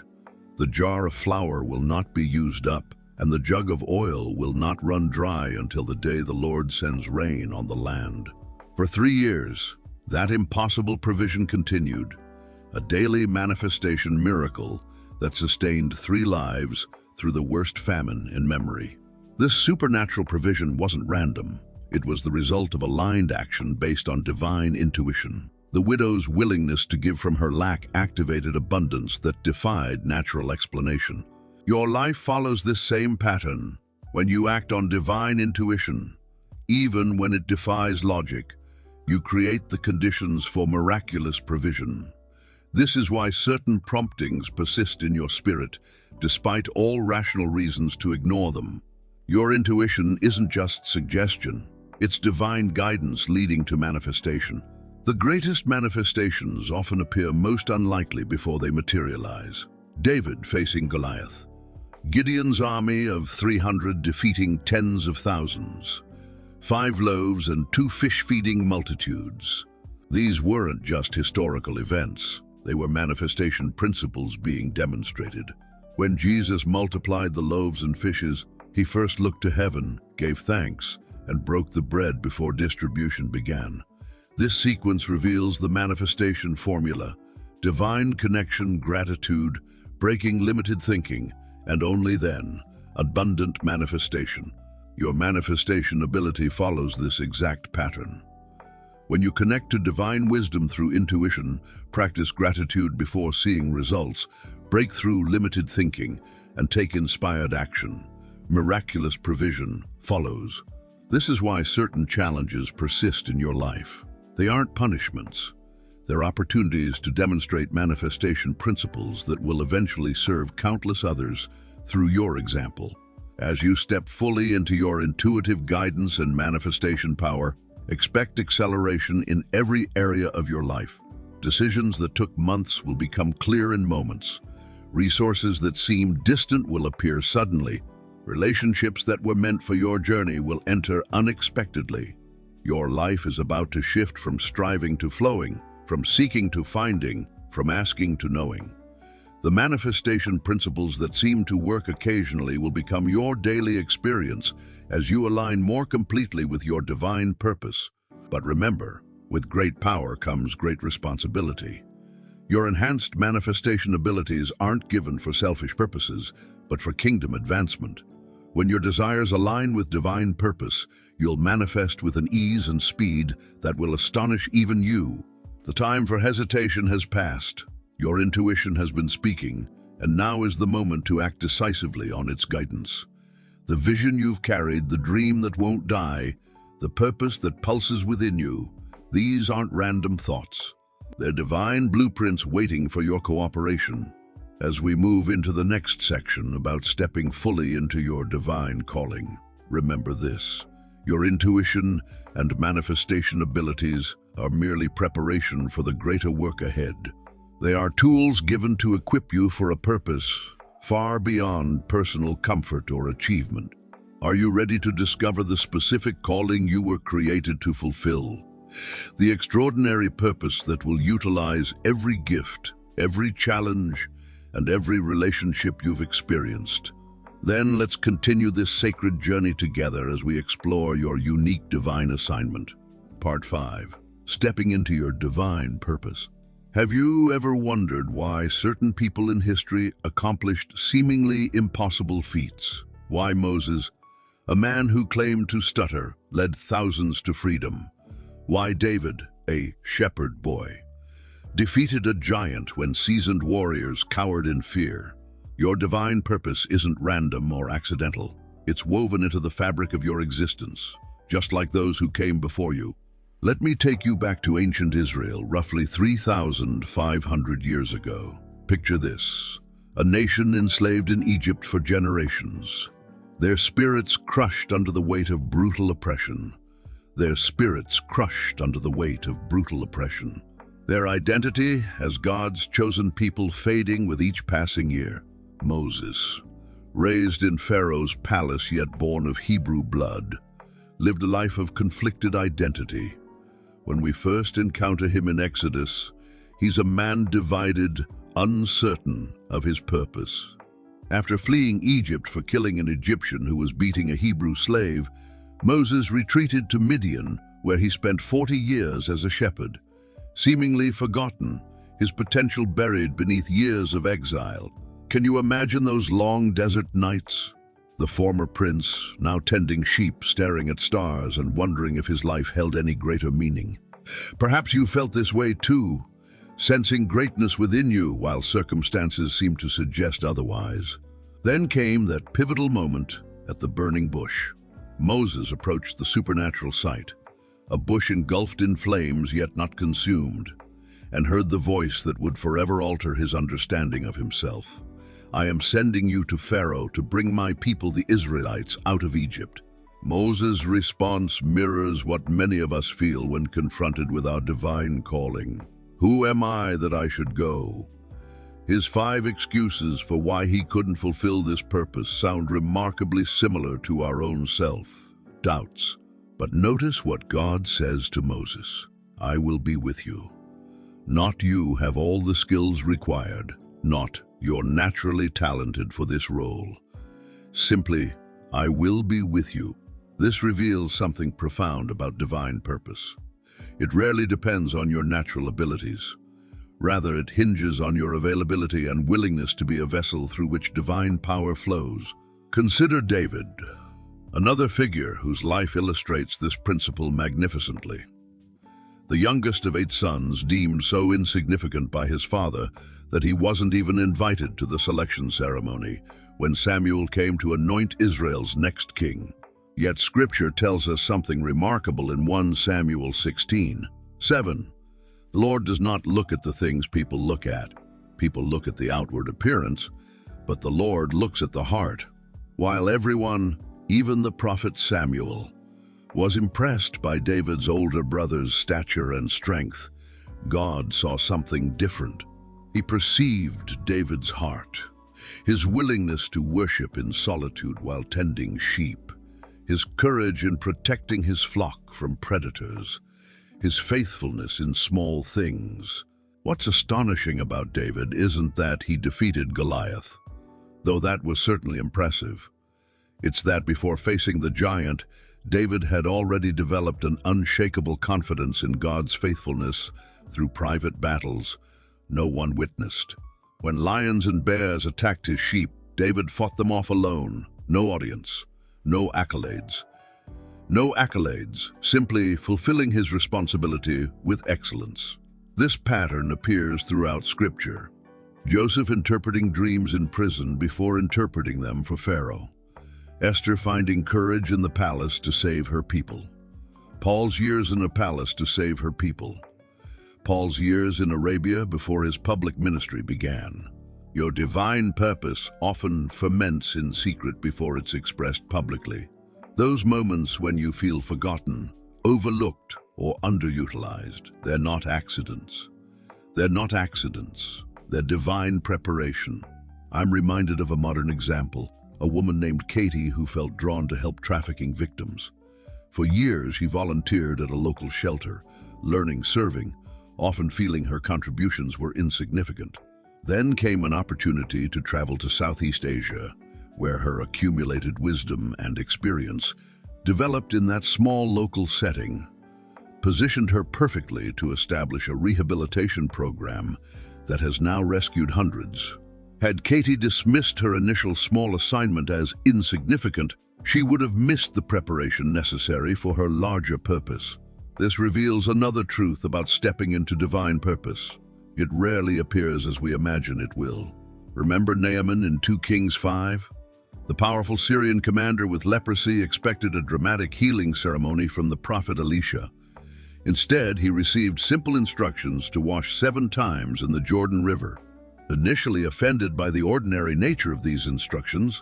The jar of flour will not be used up, and the jug of oil will not run dry until the day the Lord sends rain on the land. For 3 years, that impossible provision continued, a daily manifestation miracle that sustained 3 lives through the worst famine in memory. This supernatural provision wasn't random. It was the result of aligned action based on divine intuition. The widow's willingness to give from her lack activated abundance that defied natural explanation. Your life follows this same pattern. When you act on divine intuition, even when it defies logic, you create the conditions for miraculous provision. This is why certain promptings persist in your spirit, despite all rational reasons to ignore them. Your intuition isn't just suggestion, it's divine guidance leading to manifestation. The greatest manifestations often appear most unlikely before they materialize. David facing Goliath. Gideon's army of 300 defeating tens of thousands. 5 loaves and 2 fish feeding multitudes. These weren't just historical events. They were manifestation principles being demonstrated. When Jesus multiplied the loaves and fishes, he first looked to heaven, gave thanks, and broke the bread before distribution began. This sequence reveals the manifestation formula: divine connection, gratitude, breaking limited thinking, and only then, abundant manifestation. Your manifestation ability follows this exact pattern. When you connect to divine wisdom through intuition, practice gratitude before seeing results, break through limited thinking, and take inspired action, miraculous provision follows. This is why certain challenges persist in your life. They aren't punishments. They're opportunities to demonstrate manifestation principles that will eventually serve countless others through your example. As you step fully into your intuitive guidance and manifestation power, expect acceleration in every area of your life. Decisions that took months will become clear in moments. Resources that seemed distant will appear suddenly. Relationships that were meant for your journey will enter unexpectedly. Your life is about to shift from striving to flowing, from seeking to finding, from asking to knowing. The manifestation principles that seem to work occasionally will become your daily experience as you align more completely with your divine purpose. But remember, with great power comes great responsibility. Your enhanced manifestation abilities aren't given for selfish purposes, but for kingdom advancement. When your desires align with divine purpose, you'll manifest with an ease and speed that will astonish even you. The time for hesitation has passed. Your intuition has been speaking, and now is the moment to act decisively on its guidance. The vision you've carried, the dream that won't die, the purpose that pulses within you, these aren't random thoughts. They're divine blueprints waiting for your cooperation. As we move into the next section about stepping fully into your divine calling, remember this: your intuition and manifestation abilities are merely preparation for the greater work ahead. They are tools given to equip you for a purpose far beyond personal comfort or achievement. Are you ready to discover the specific calling you were created to fulfill? The extraordinary purpose that will utilize every gift, every challenge, and every relationship you've experienced. Then let's continue this sacred journey together as we explore your unique divine assignment. Part 5. Stepping into your divine purpose. Have you ever wondered why certain people in history accomplished seemingly impossible feats? Why Moses, a man who claimed to stutter, led thousands to freedom? Why David, a shepherd boy, defeated a giant when seasoned warriors cowered in fear? Your divine purpose isn't random or accidental. It's woven into the fabric of your existence, just like those who came before you. Let me take you back to ancient Israel, roughly 3,500 years ago. Picture this: a nation enslaved in Egypt for generations. Their spirits crushed under the weight of brutal oppression. Their spirits crushed under the weight of brutal oppression. Their identity as God's chosen people fading with each passing year. Moses, raised in Pharaoh's palace yet born of Hebrew blood, lived a life of conflicted identity. When we first encounter him in Exodus, he's a man divided, uncertain of his purpose. After fleeing Egypt for killing an Egyptian who was beating a Hebrew slave, Moses retreated to Midian, where he spent 40 years as a shepherd. Seemingly forgotten, his potential buried beneath years of exile. Can you imagine those long desert nights? The former prince, now tending sheep, staring at stars and wondering if his life held any greater meaning. Perhaps you felt this way too, sensing greatness within you while circumstances seemed to suggest otherwise. Then came that pivotal moment at the burning bush. Moses approached the supernatural sight, a bush engulfed in flames yet not consumed, and heard the voice that would forever alter his understanding of himself. I am sending you to Pharaoh to bring my people, the Israelites, out of Egypt. Moses' response mirrors what many of us feel when confronted with our divine calling. Who am I that I should go? His 5 excuses for why he couldn't fulfill this purpose sound remarkably similar to our own self-doubts. But notice what God says to Moses: I will be with you. Not you have all the skills required. Not you're naturally talented for this role. Simply, I will be with you. This reveals something profound about divine purpose. It rarely depends on your natural abilities. Rather, it hinges on your availability and willingness to be a vessel through which divine power flows. Consider David, another figure whose life illustrates this principle magnificently. The youngest of 8 sons, deemed so insignificant by his father that he wasn't even invited to the selection ceremony when Samuel came to anoint Israel's next king. Yet Scripture tells us something remarkable in 1 Samuel 16:7. The Lord does not look at the things people look at. People look at the outward appearance, but the Lord looks at the heart. While everyone, even the prophet Samuel, was impressed by David's older brother's stature and strength, God saw something different. He perceived David's heart, his willingness to worship in solitude while tending sheep, his courage in protecting his flock from predators, his faithfulness in small things. What's astonishing about David isn't that he defeated Goliath, though that was certainly impressive. It's that before facing the giant, David had already developed an unshakable confidence in God's faithfulness through private battles no one witnessed. When lions and bears attacked his sheep, David fought them off alone. No audience, no accolades. No accolades, simply fulfilling his responsibility with excellence. This pattern appears throughout Scripture. Joseph interpreting dreams in prison before interpreting them for Pharaoh. Esther finding courage in the palace to save her people. Paul's years in a palace to save her people. Paul's years in Arabia before his public ministry began. Your divine purpose often ferments in secret before it's expressed publicly. Those moments when you feel forgotten, overlooked, or underutilized, they're not accidents. They're not accidents. They're divine preparation. I'm reminded of a modern example, a woman named Katie who felt drawn to help trafficking victims. For years, she volunteered at a local shelter, learning, serving, often feeling her contributions were insignificant. Then came an opportunity to travel to Southeast Asia, where her accumulated wisdom and experience, developed in that small local setting, positioned her perfectly to establish a rehabilitation program that has now rescued hundreds. Had Katie dismissed her initial small assignment as insignificant, she would have missed the preparation necessary for her larger purpose. This reveals another truth about stepping into divine purpose. It rarely appears as we imagine it will. Remember Naaman in 2 Kings 5? The powerful Syrian commander with leprosy expected a dramatic healing ceremony from the prophet Elisha. Instead, he received simple instructions to wash 7 times in the Jordan River. Initially offended by the ordinary nature of these instructions,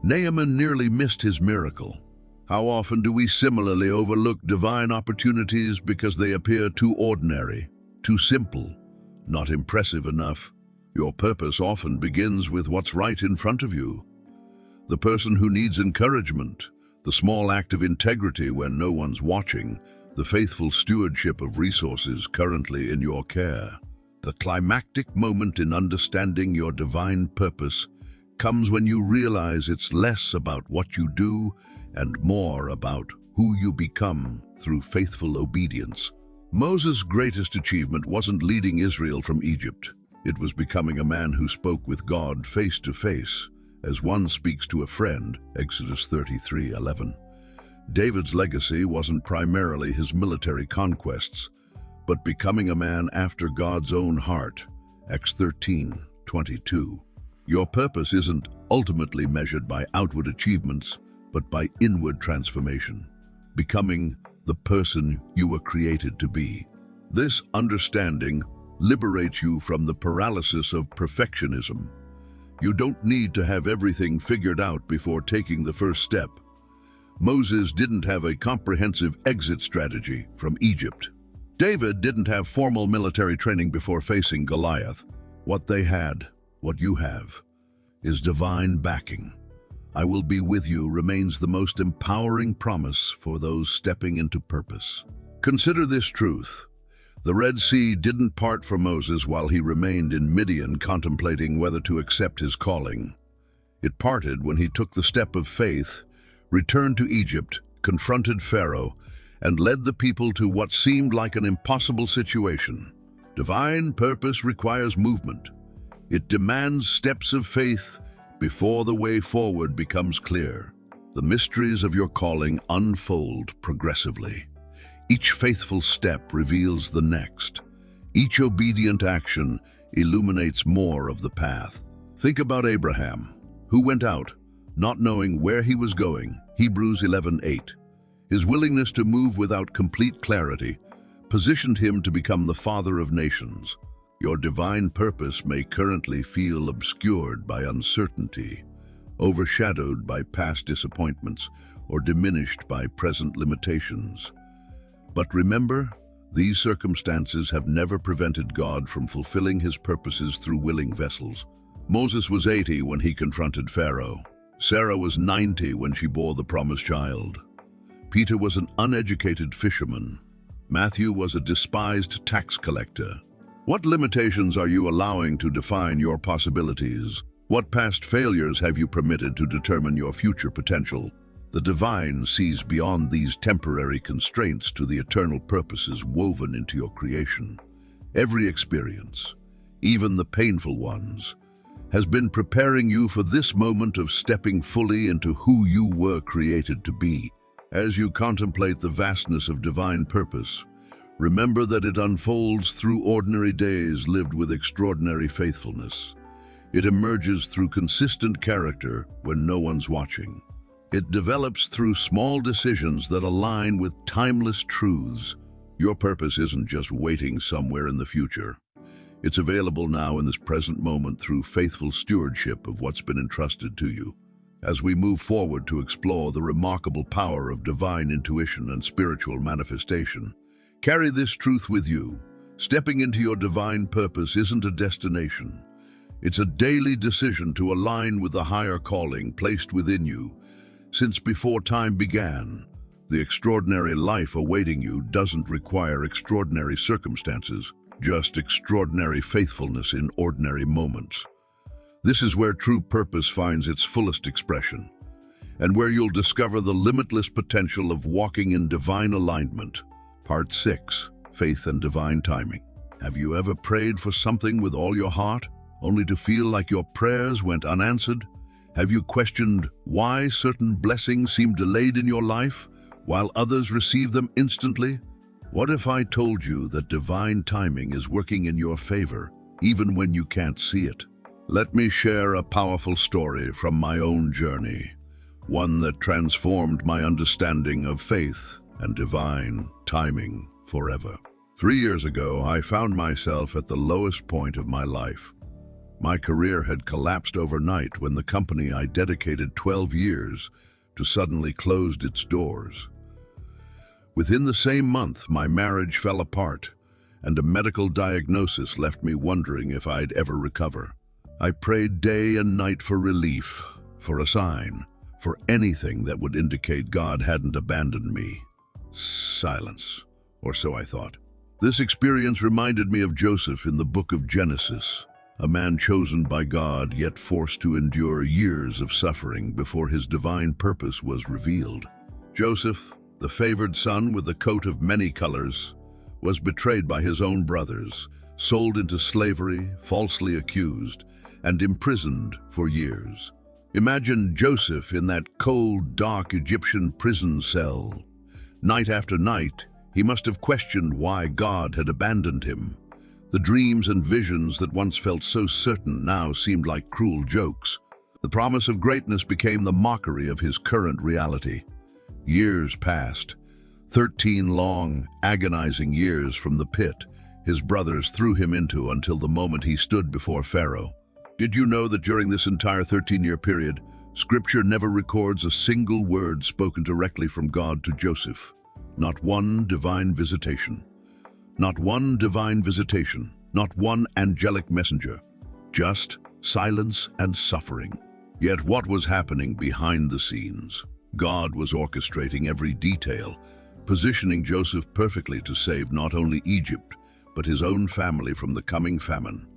Naaman nearly missed his miracle. How often do we similarly overlook divine opportunities because they appear too ordinary, too simple, not impressive enough? Your purpose often begins with what's right in front of you. The person who needs encouragement, the small act of integrity when no one's watching, the faithful stewardship of resources currently in your care. The climactic moment in understanding your divine purpose comes when you realize it's less about what you do and more about who you become through faithful obedience. Moses' greatest achievement wasn't leading Israel from Egypt. It was becoming a man who spoke with God face to face, as one speaks to a friend, Exodus 33:11. David's legacy wasn't primarily his military conquests, but becoming a man after God's own heart, Acts 13:22. Your purpose isn't ultimately measured by outward achievements, but by inward transformation, becoming the person you were created to be. This understanding liberates you from the paralysis of perfectionism. You don't need to have everything figured out before taking the first step. Moses didn't have a comprehensive exit strategy from Egypt. David didn't have formal military training before facing Goliath. What they had, what you have, is divine backing. I will be with you remains the most empowering promise for those stepping into purpose. Consider this truth. The Red Sea didn't part for Moses while he remained in Midian contemplating whether to accept his calling. It parted when he took the step of faith, returned to Egypt, confronted Pharaoh, and led the people to what seemed like an impossible situation. Divine purpose requires movement. It demands steps of faith before the way forward becomes clear. The mysteries of your calling unfold progressively. Each faithful step reveals the next. Each obedient action illuminates more of the path. Think about Abraham, who went out, not knowing where he was going, Hebrews 11:8. His willingness to move without complete clarity positioned him to become the father of nations. Your divine purpose may currently feel obscured by uncertainty, overshadowed by past disappointments, or diminished by present limitations. But remember, these circumstances have never prevented God from fulfilling his purposes through willing vessels. Moses was 80 when he confronted Pharaoh. Sarah was 90 when she bore the promised child. Peter was an uneducated fisherman. Matthew was a despised tax collector. What limitations are you allowing to define your possibilities? What past failures have you permitted to determine your future potential? The divine sees beyond these temporary constraints to the eternal purposes woven into your creation. Every experience, even the painful ones, has been preparing you for this moment of stepping fully into who you were created to be. As you contemplate the vastness of divine purpose, remember that it unfolds through ordinary days lived with extraordinary faithfulness. It emerges through consistent character when no one's watching. It develops through small decisions that align with timeless truths. Your purpose isn't just waiting somewhere in the future. It's available now in this present moment through faithful stewardship of what's been entrusted to you. As we move forward to explore the remarkable power of divine intuition and spiritual manifestation, carry this truth with you. Stepping into your divine purpose isn't a destination. It's a daily decision to align with the higher calling placed within you. Since before time began, the extraordinary life awaiting you doesn't require extraordinary circumstances, just extraordinary faithfulness in ordinary moments. This is where true purpose finds its fullest expression, and where you'll discover the limitless potential of walking in divine alignment. Part 6, Faith and Divine Timing. Have you ever prayed for something with all your heart, only to feel like your prayers went unanswered? Have you questioned why certain blessings seem delayed in your life, while others receive them instantly? What if I told you that divine timing is working in your favor, even when you can't see it? Let me share a powerful story from my own journey, one that transformed my understanding of faith and divine timing forever. 3 years ago, I found myself at the lowest point of my life. My career had collapsed overnight when the company I dedicated 12 years to suddenly closed its doors. Within the same month, my marriage fell apart, and a medical diagnosis left me wondering if I'd ever recover. I prayed day and night for relief, for a sign, for anything that would indicate God hadn't abandoned me. Silence, or so I thought. This experience reminded me of Joseph in the book of Genesis, a man chosen by God yet forced to endure years of suffering before his divine purpose was revealed. Joseph, the favored son with a coat of many colors, was betrayed by his own brothers, sold into slavery, falsely accused, and imprisoned for years. Imagine Joseph in that cold, dark Egyptian prison cell. Night after night, he must have questioned why God had abandoned him. The dreams and visions that once felt so certain now seemed like cruel jokes. The promise of greatness became the mockery of his current reality. Years passed. 13 long, agonizing years from the pit his brothers threw him into until the moment he stood before Pharaoh. Did you know that during this entire 13-year period, Scripture never records a single word spoken directly from God to Joseph? Not one divine visitation. Not one divine visitation. Not one angelic messenger. Just silence and suffering. Yet what was happening behind the scenes? God was orchestrating every detail, positioning Joseph perfectly to save not only Egypt, but his own family from the coming famine.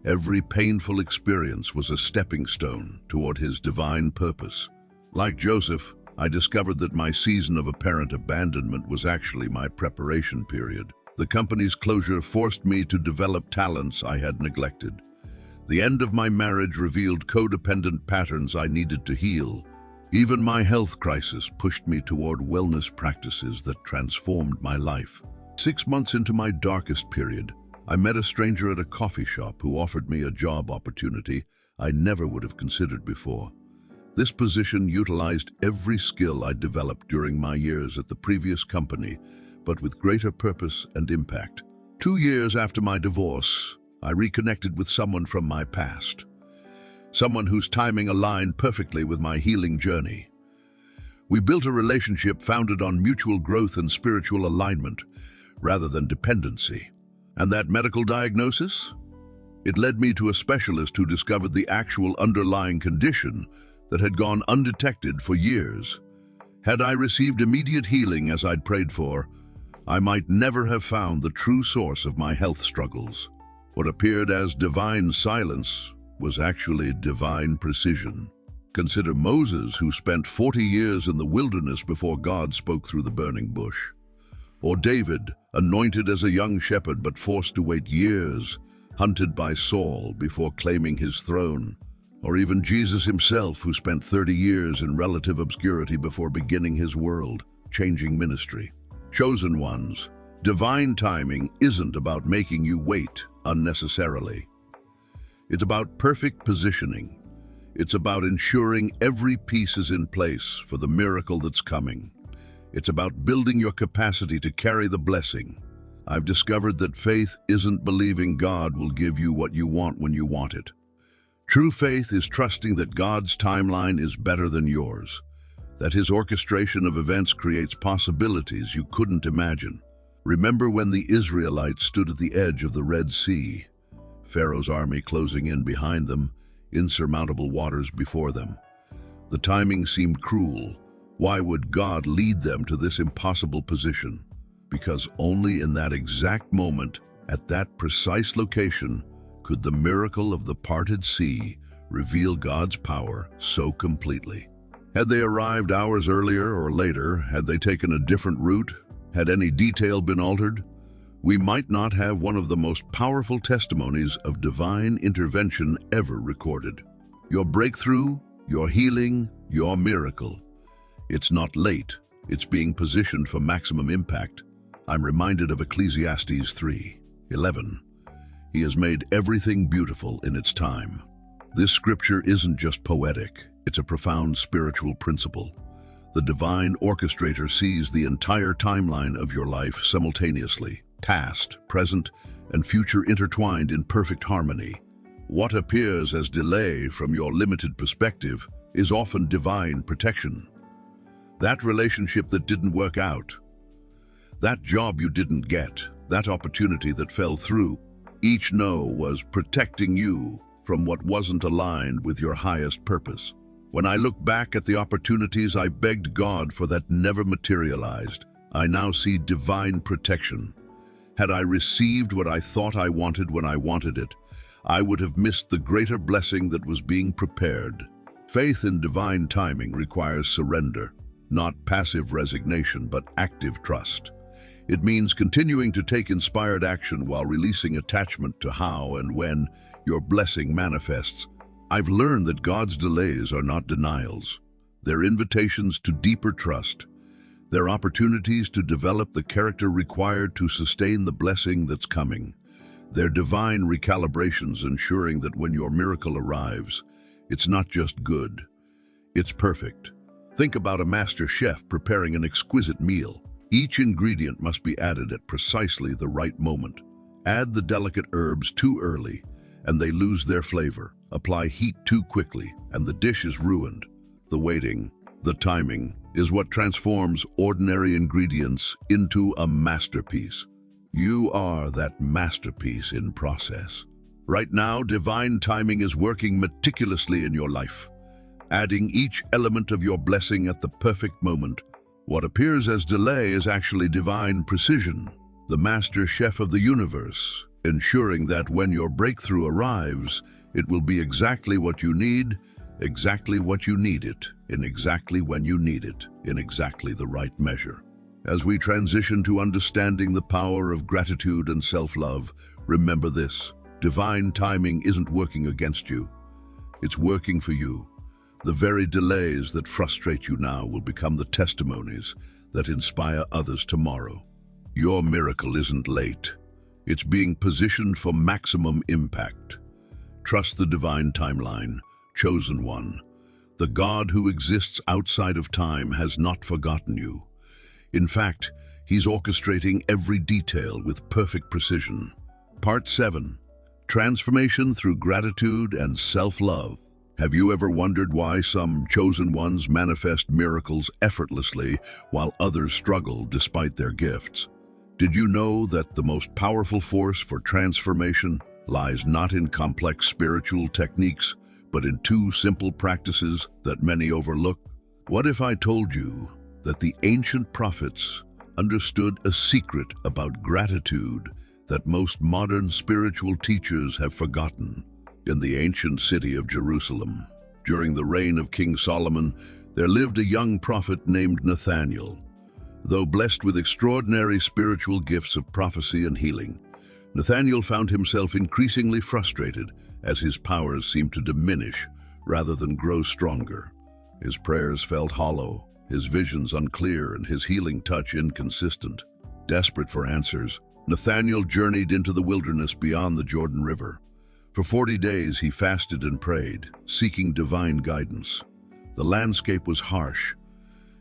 Every painful experience was a stepping stone toward his divine purpose. Like Joseph, I discovered that my season of apparent abandonment was actually my preparation period. The company's closure forced me to develop talents I had neglected. The end of my marriage revealed codependent patterns I needed to heal. Even my health crisis pushed me toward wellness practices that transformed my life. 6 months into my darkest period, I met a stranger at a coffee shop who offered me a job opportunity I never would have considered before. This position utilized every skill I developed during my years at the previous company, but with greater purpose and impact. 2 years after my divorce, I reconnected with someone from my past. Someone whose timing aligned perfectly with my healing journey. We built a relationship founded on mutual growth and spiritual alignment, rather than dependency. And that medical diagnosis? It led me to a specialist who discovered the actual underlying condition that had gone undetected for years. Had I received immediate healing as I'd prayed for, I might never have found the true source of my health struggles. What appeared as divine silence was actually divine precision. Consider Moses, who spent 40 years in the wilderness before God spoke through the burning bush. Or David, anointed as a young shepherd but forced to wait years, hunted by Saul before claiming his throne. Or even Jesus himself, who spent 30 years in relative obscurity before beginning his world-changing ministry. Chosen ones, divine timing isn't about making you wait unnecessarily. It's about perfect positioning. It's about ensuring every piece is in place for the miracle that's coming. It's about building your capacity to carry the blessing. I've discovered that faith isn't believing God will give you what you want when you want it. True faith is trusting that God's timeline is better than yours, that his orchestration of events creates possibilities you couldn't imagine. Remember when the Israelites stood at the edge of the Red Sea, Pharaoh's army closing in behind them, insurmountable waters before them. The timing seemed cruel. Why would God lead them to this impossible position? Because only in that exact moment, at that precise location, could the miracle of the parted sea reveal God's power so completely. Had they arrived hours earlier or later, had they taken a different route, had any detail been altered, we might not have one of the most powerful testimonies of divine intervention ever recorded. Your breakthrough, your healing, your miracle. It's not late, it's being positioned for maximum impact. I'm reminded of Ecclesiastes 3:11. He has made everything beautiful in its time. This scripture isn't just poetic, it's a profound spiritual principle. The divine orchestrator sees the entire timeline of your life simultaneously, past, present, and future intertwined in perfect harmony. What appears as delay from your limited perspective is often divine protection. That relationship that didn't work out, that job you didn't get, that opportunity that fell through, each no was protecting you from what wasn't aligned with your highest purpose. When I look back at the opportunities I begged God for that never materialized, I now see divine protection. Had I received what I thought I wanted when I wanted it, I would have missed the greater blessing that was being prepared. Faith in divine timing requires surrender, not passive resignation, but active trust. It means continuing to take inspired action while releasing attachment to how and when your blessing manifests. I've learned that God's delays are not denials. They're invitations to deeper trust. They're opportunities to develop the character required to sustain the blessing that's coming. They're divine recalibrations ensuring that when your miracle arrives, it's not just good, it's perfect. Think about a master chef preparing an exquisite meal. Each ingredient must be added at precisely the right moment. Add the delicate herbs too early, and they lose their flavor. Apply heat too quickly, and the dish is ruined. The waiting, the timing, is what transforms ordinary ingredients into a masterpiece. You are that masterpiece in process. Right now, divine timing is working meticulously in your life, adding each element of your blessing at the perfect moment. What appears as delay is actually divine precision. the master chef of the universe, ensuring that when your breakthrough arrives, it will be exactly what you need, exactly what you need it, in exactly when you need it, in exactly the right measure. As we transition to understanding the power of gratitude and self-love, remember this: divine timing isn't working against you. It's working for you. The very delays that frustrate you now will become the testimonies that inspire others tomorrow. Your miracle isn't late. It's being positioned for maximum impact. Trust the divine timeline, chosen one. The God who exists outside of time has not forgotten you. In fact, he's orchestrating every detail with perfect precision. Part 7. Transformation through gratitude and self-love. Have you ever wondered why some chosen ones manifest miracles effortlessly while others struggle despite their gifts? Did you know that the most powerful force for transformation lies not in complex spiritual techniques, but in two simple practices that many overlook? What if I told you that the ancient prophets understood a secret about gratitude that most modern spiritual teachers have forgotten? In the ancient city of Jerusalem, during the reign of King Solomon, there lived a young prophet named Nathanael. Though blessed with extraordinary spiritual gifts of prophecy and healing, Nathanael found himself increasingly frustrated as his powers seemed to diminish rather than grow stronger. His prayers felt hollow, his visions unclear, and his healing touch inconsistent. Desperate for answers, Nathanael journeyed into the wilderness beyond the Jordan River. For 40 days he fasted and prayed, seeking divine guidance. The landscape was harsh.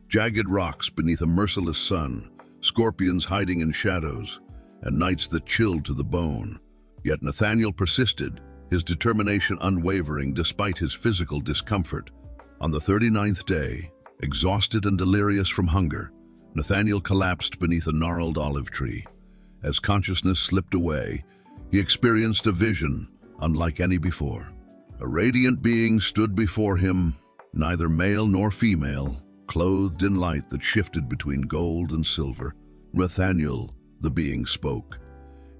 Jagged rocks beneath a merciless sun, scorpions hiding in shadows, and nights that chilled to the bone. Yet Nathanael persisted, his determination unwavering despite his physical discomfort. On the 39th day, exhausted and delirious from hunger, Nathanael collapsed beneath a gnarled olive tree. As consciousness slipped away, he experienced a vision unlike any before. A radiant being stood before him, neither male nor female, clothed in light that shifted between gold and silver. Nathanael, the being, spoke,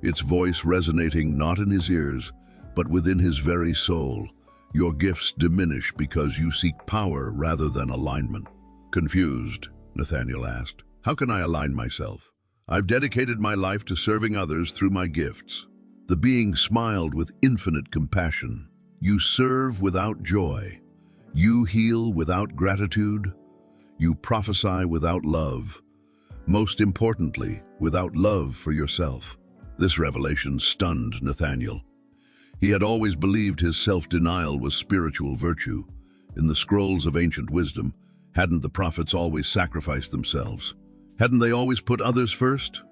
its voice resonating not in his ears, but within his very soul. Your gifts diminish because you seek power rather than alignment. Confused, Nathanael asked, how can I align myself? I've dedicated my life to serving others through my gifts. The being smiled with infinite compassion. You serve without joy. You heal without gratitude. You prophesy without love. Most importantly, without love for yourself. This revelation stunned Nathanael. He had always believed his self-denial was spiritual virtue. In the scrolls of ancient wisdom, hadn't the prophets always sacrificed themselves? Hadn't they always put others first?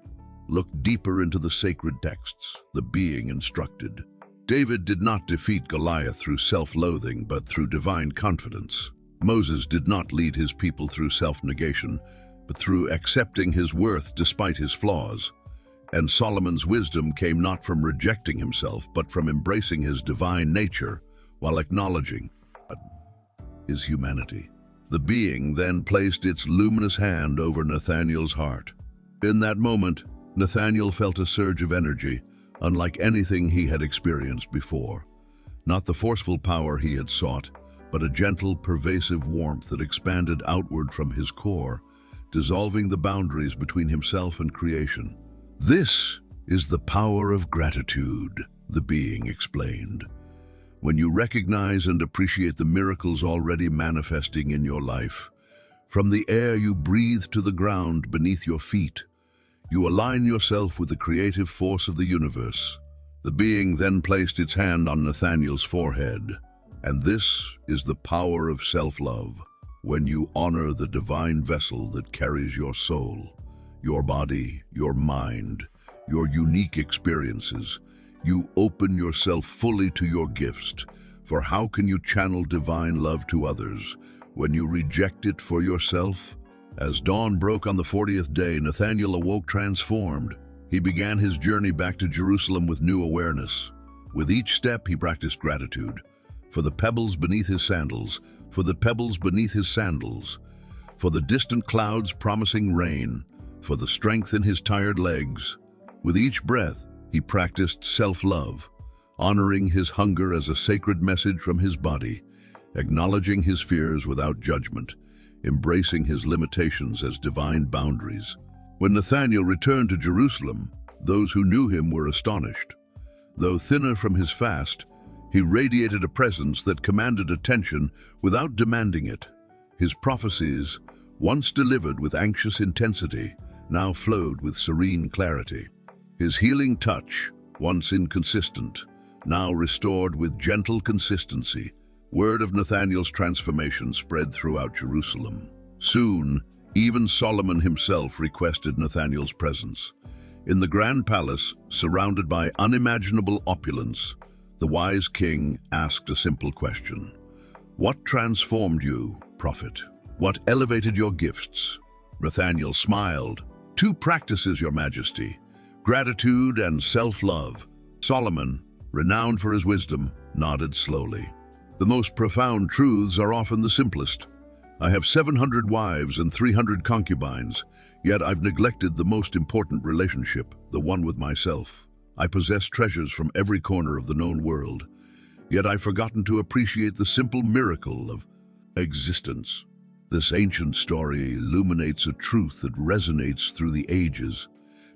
Look deeper into the sacred texts, the being instructed. David did not defeat Goliath through self-loathing, but through divine confidence. Moses did not lead his people through self-negation, but through accepting his worth despite his flaws. And Solomon's wisdom came not from rejecting himself, but from embracing his divine nature while acknowledging his humanity. The being then placed its luminous hand over Nathanael's heart. In that moment, Nathanael felt a surge of energy, unlike anything he had experienced before. Not the forceful power he had sought, but a gentle, pervasive warmth that expanded outward from his core, dissolving the boundaries between himself and creation. This is the power of gratitude, the being explained. When you recognize and appreciate the miracles already manifesting in your life, from the air you breathe to the ground beneath your feet, you align yourself with the creative force of the universe. The being then placed its hand on Nathanael's forehead. And this is the power of self-love, when you honor the divine vessel that carries your soul, your body, your mind, your unique experiences. You open yourself fully to your gifts, for how can you channel divine love to others when you reject it for yourself? As dawn broke on the 40th day, Nathanael awoke transformed. He began his journey back to Jerusalem with new awareness. With each step, he practiced gratitude. For the pebbles beneath his sandals, for the pebbles beneath his sandals, for the distant clouds promising rain, for the strength in his tired legs. With each breath, he practiced self-love, honoring his hunger as a sacred message from his body, acknowledging his fears without judgment, embracing his limitations as divine boundaries. When Nathanael returned to Jerusalem, those who knew him were astonished. Though thinner from his fast, he radiated a presence that commanded attention without demanding it. His prophecies, once delivered with anxious intensity, now flowed with serene clarity. His healing touch, once inconsistent, now restored with gentle consistency. Word of Nathanael's transformation spread throughout Jerusalem. Soon, even Solomon himself requested Nathanael's presence. In the grand palace, surrounded by unimaginable opulence, the wise king asked a simple question. "What transformed you, prophet? What elevated your gifts?" Nathanael smiled. "Two practices, your majesty, gratitude and self-love." Solomon, renowned for his wisdom, nodded slowly. "The most profound truths are often the simplest. I have 700 wives and 300 concubines, yet I've neglected the most important relationship, the one with myself. I possess treasures from every corner of the known world, yet I've forgotten to appreciate the simple miracle of existence." This ancient story illuminates a truth that resonates through the ages.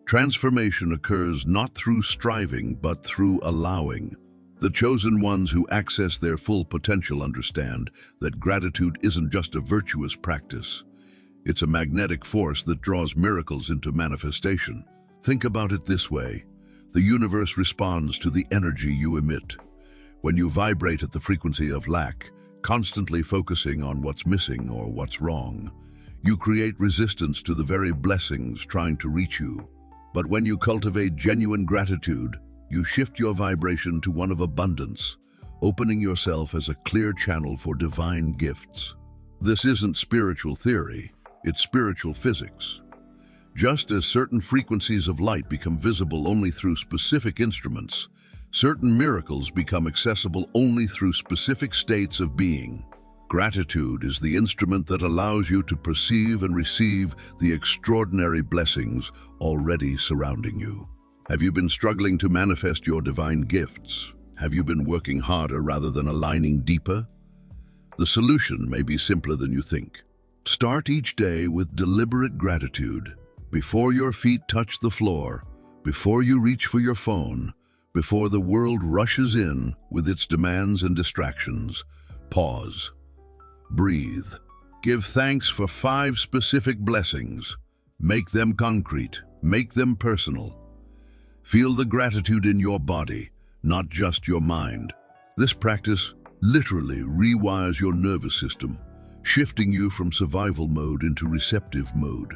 Transformation occurs not through striving, but through allowing. The chosen ones who access their full potential understand that gratitude isn't just a virtuous practice. It's a magnetic force that draws miracles into manifestation. Think about it this way. The universe responds to the energy you emit. When you vibrate at the frequency of lack, constantly focusing on what's missing or what's wrong, you create resistance to the very blessings trying to reach you. But when you cultivate genuine gratitude, you shift your vibration to one of abundance, opening yourself as a clear channel for divine gifts. This isn't spiritual theory, it's spiritual physics. Just as certain frequencies of light become visible only through specific instruments, certain miracles become accessible only through specific states of being. Gratitude is the instrument that allows you to perceive and receive the extraordinary blessings already surrounding you. Have you been struggling to manifest your divine gifts? Have you been working harder rather than aligning deeper? The solution may be simpler than you think. Start each day with deliberate gratitude. Before your feet touch the floor, before you reach for your phone, before the world rushes in with its demands and distractions, pause. Breathe. Give thanks for 5 specific blessings. Make them concrete. Make them personal. Feel the gratitude in your body, not just your mind. This practice literally rewires your nervous system, shifting you from survival mode into receptive mode.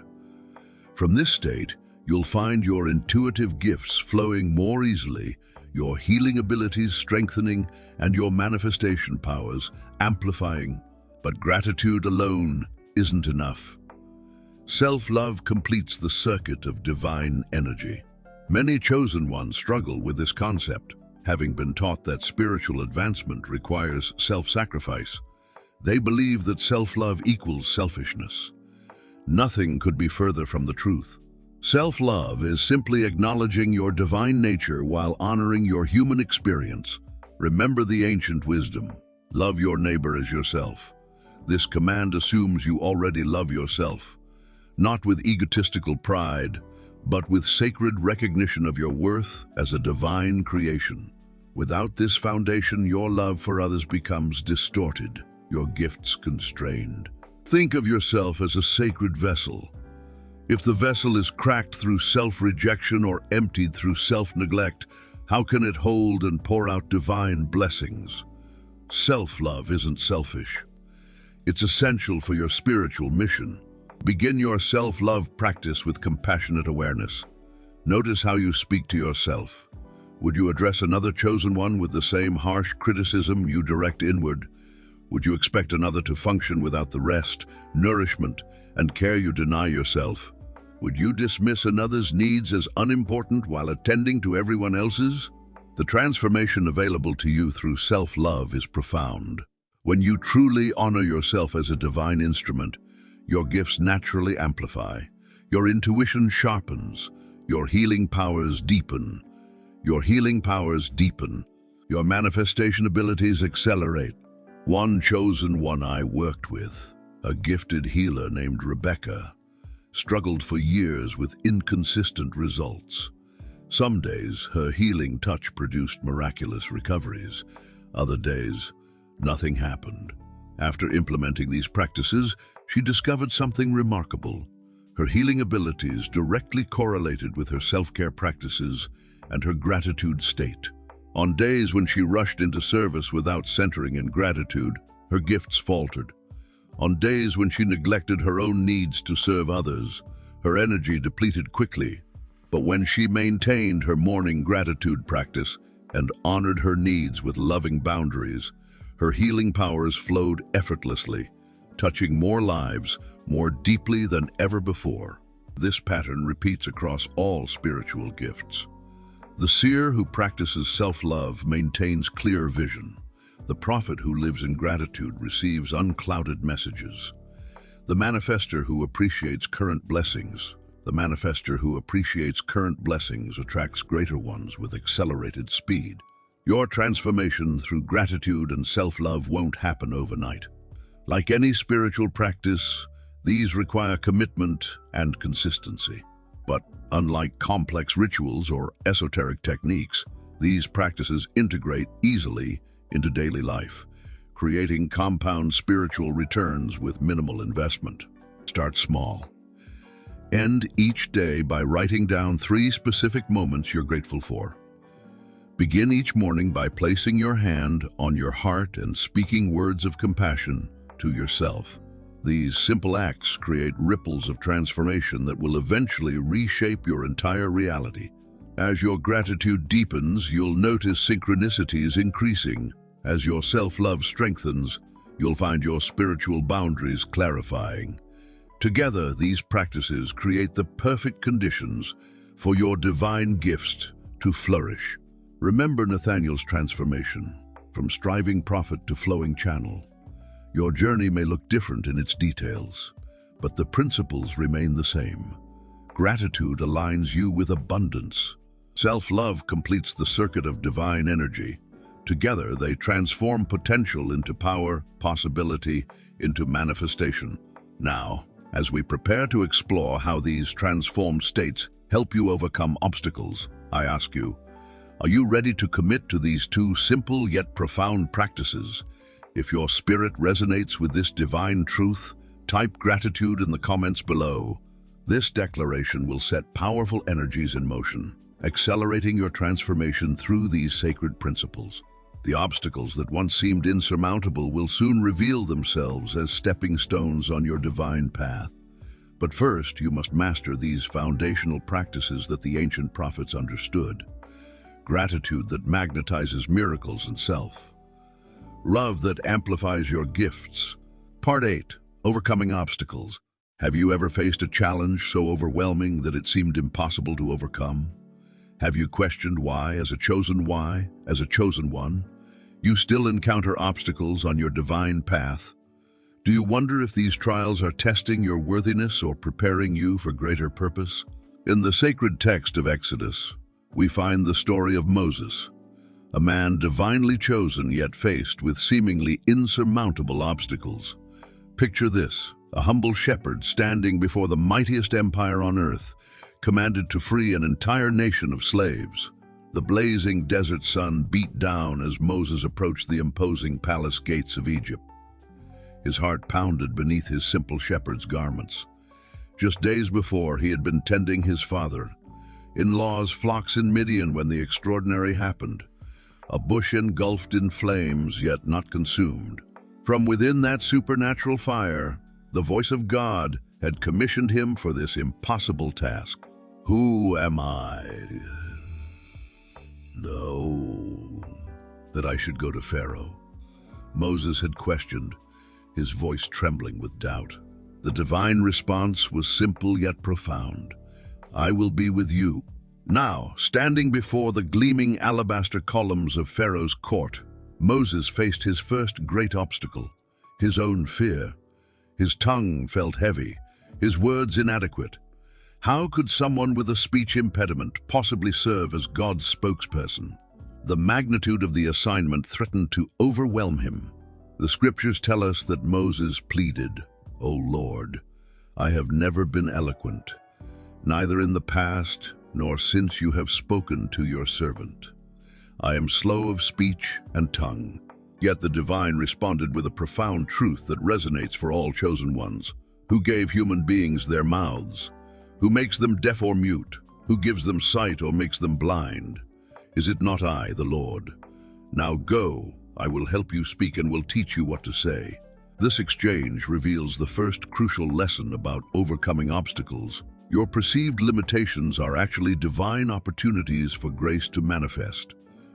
From this state, you'll find your intuitive gifts flowing more easily, your healing abilities strengthening, and your manifestation powers amplifying. But gratitude alone isn't enough. Self-love completes the circuit of divine energy. Many chosen ones struggle with this concept, having been taught that spiritual advancement requires self-sacrifice. They believe that self-love equals selfishness. Nothing could be further from the truth. Self-love is simply acknowledging your divine nature while honoring your human experience. Remember the ancient wisdom. Love your neighbor as yourself. This command assumes you already love yourself, not with egotistical pride, but with sacred recognition of your worth as a divine creation. Without this foundation, your love for others becomes distorted, your gifts constrained. Think of yourself as a sacred vessel. If the vessel is cracked through self-rejection or emptied through self-neglect, how can it hold and pour out divine blessings? Self-love isn't selfish. It's essential for your spiritual mission. Begin your self-love practice with compassionate awareness. Notice how you speak to yourself. Would you address another chosen one with the same harsh criticism you direct inward? Would you expect another to function without the rest, nourishment, and care you deny yourself? Would you dismiss another's needs as unimportant while attending to everyone else's? The transformation available to you through self-love is profound. When you truly honor yourself as a divine instrument, your gifts naturally amplify. Your intuition sharpens, Your healing powers deepen. Your healing powers deepen. Your manifestation abilities accelerate. One chosen one I worked with, a gifted healer named Rebecca, struggled for years with inconsistent results. Some days, her healing touch produced miraculous recoveries. Other days, nothing happened. After implementing these practices, she discovered something remarkable. Her healing abilities directly correlated with her self-care practices and her gratitude state. On days when she rushed into service without centering in gratitude, her gifts faltered. On days when she neglected her own needs to serve others, her energy depleted quickly. But when she maintained her morning gratitude practice and honored her needs with loving boundaries, her healing powers flowed effortlessly, touching more lives more deeply than ever before. This pattern repeats across all spiritual gifts. The seer who practices self-love maintains clear vision. The prophet who lives in gratitude receives unclouded messages. The manifester who appreciates current blessings. The manifester who appreciates current blessings attracts greater ones with accelerated speed. Your transformation through gratitude and self-love won't happen overnight. Like any spiritual practice, these require commitment and consistency. But unlike complex rituals or esoteric techniques, these practices integrate easily into daily life, creating compound spiritual returns with minimal investment. Start small. End each day by writing down 3 specific moments you're grateful for. Begin each morning by placing your hand on your heart and speaking words of compassion to yourself. These simple acts create ripples of transformation that will eventually reshape your entire reality. As your gratitude deepens, you'll notice synchronicities increasing. As your self-love strengthens, you'll find your spiritual boundaries clarifying. Together, these practices create the perfect conditions for your divine gifts to flourish. Remember Nathaniel's transformation, from striving prophet to flowing channel. Your journey may look different in its details, but the principles remain the same. Gratitude aligns you with abundance. Self-love completes the circuit of divine energy. Together, they transform potential into power, possibility into manifestation. Now, as we prepare to explore how these transformed states help you overcome obstacles, I ask you, are you ready to commit to these 2 simple yet profound practices? If your spirit resonates with this divine truth, type gratitude in the comments below. This declaration will set powerful energies in motion, accelerating your transformation through these sacred principles. The obstacles that once seemed insurmountable will soon reveal themselves as stepping stones on your divine path. But first, you must master these foundational practices that the ancient prophets understood. Gratitude that magnetizes miracles and self. Love that amplifies your gifts. Part 8. Overcoming obstacles. Have you ever faced a challenge so overwhelming that it seemed impossible to overcome? Have you questioned why, as a chosen one, you still encounter obstacles on your divine path? Do you wonder if these trials are testing your worthiness or preparing you for greater purpose? In the sacred text of Exodus, we find the story of Moses, a man divinely chosen yet faced with seemingly insurmountable obstacles. Picture this, a humble shepherd standing before the mightiest empire on earth, commanded to free an entire nation of slaves. The blazing desert sun beat down as Moses approached the imposing palace gates of Egypt. His heart pounded beneath his simple shepherd's garments. Just days before, he had been tending his father-in-law's flocks in Midian when the extraordinary happened. A bush engulfed in flames, yet not consumed. From within that supernatural fire, the voice of God had commissioned him for this impossible task. Who am I? No, that I should go to Pharaoh. Moses had questioned, his voice trembling with doubt. The divine response was simple yet profound. I will be with you. Now, standing before the gleaming alabaster columns of Pharaoh's court, Moses faced his first great obstacle, his own fear. His tongue felt heavy, his words inadequate. How could someone with a speech impediment possibly serve as God's spokesperson? The magnitude of the assignment threatened to overwhelm him. The scriptures tell us that Moses pleaded, "O Lord, I have never been eloquent, neither in the past nor since you have spoken to your servant. I am slow of speech and tongue." Yet the divine responded with a profound truth that resonates for all chosen ones. Who gave human beings their mouths? Who makes them deaf or mute? Who gives them sight or makes them blind? Is it not I, the Lord? Now go, I will help you speak and will teach you what to say. This exchange reveals the first crucial lesson about overcoming obstacles. Your perceived limitations are actually divine opportunities for grace to manifest.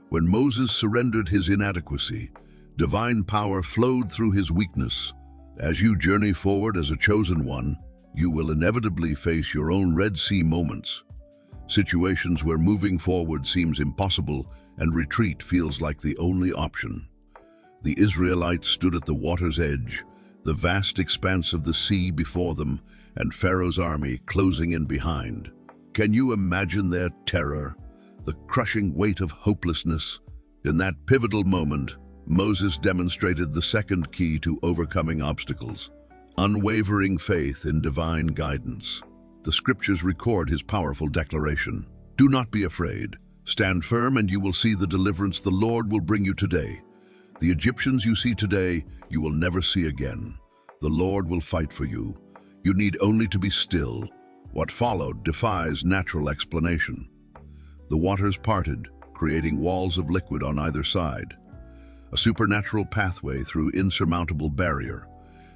When Moses surrendered his inadequacy, divine power flowed through his weakness. As you journey forward as a chosen one, you will inevitably face your own Red Sea moments, situations where moving forward seems impossible and retreat feels like the only option. The Israelites stood at the water's edge, the vast expanse of the sea before them, and Pharaoh's army closing in behind. Can you imagine their terror, the crushing weight of hopelessness? In that pivotal moment, Moses demonstrated the second key to overcoming obstacles: unwavering faith in divine guidance. The scriptures record his powerful declaration. "Do not be afraid. Stand firm and you will see the deliverance the Lord will bring you today. The Egyptians you see today, you will never see again. The Lord will fight for you. You need only to be still." What followed defies natural explanation. The waters parted, creating walls of liquid on either side. A supernatural pathway through insurmountable barrier.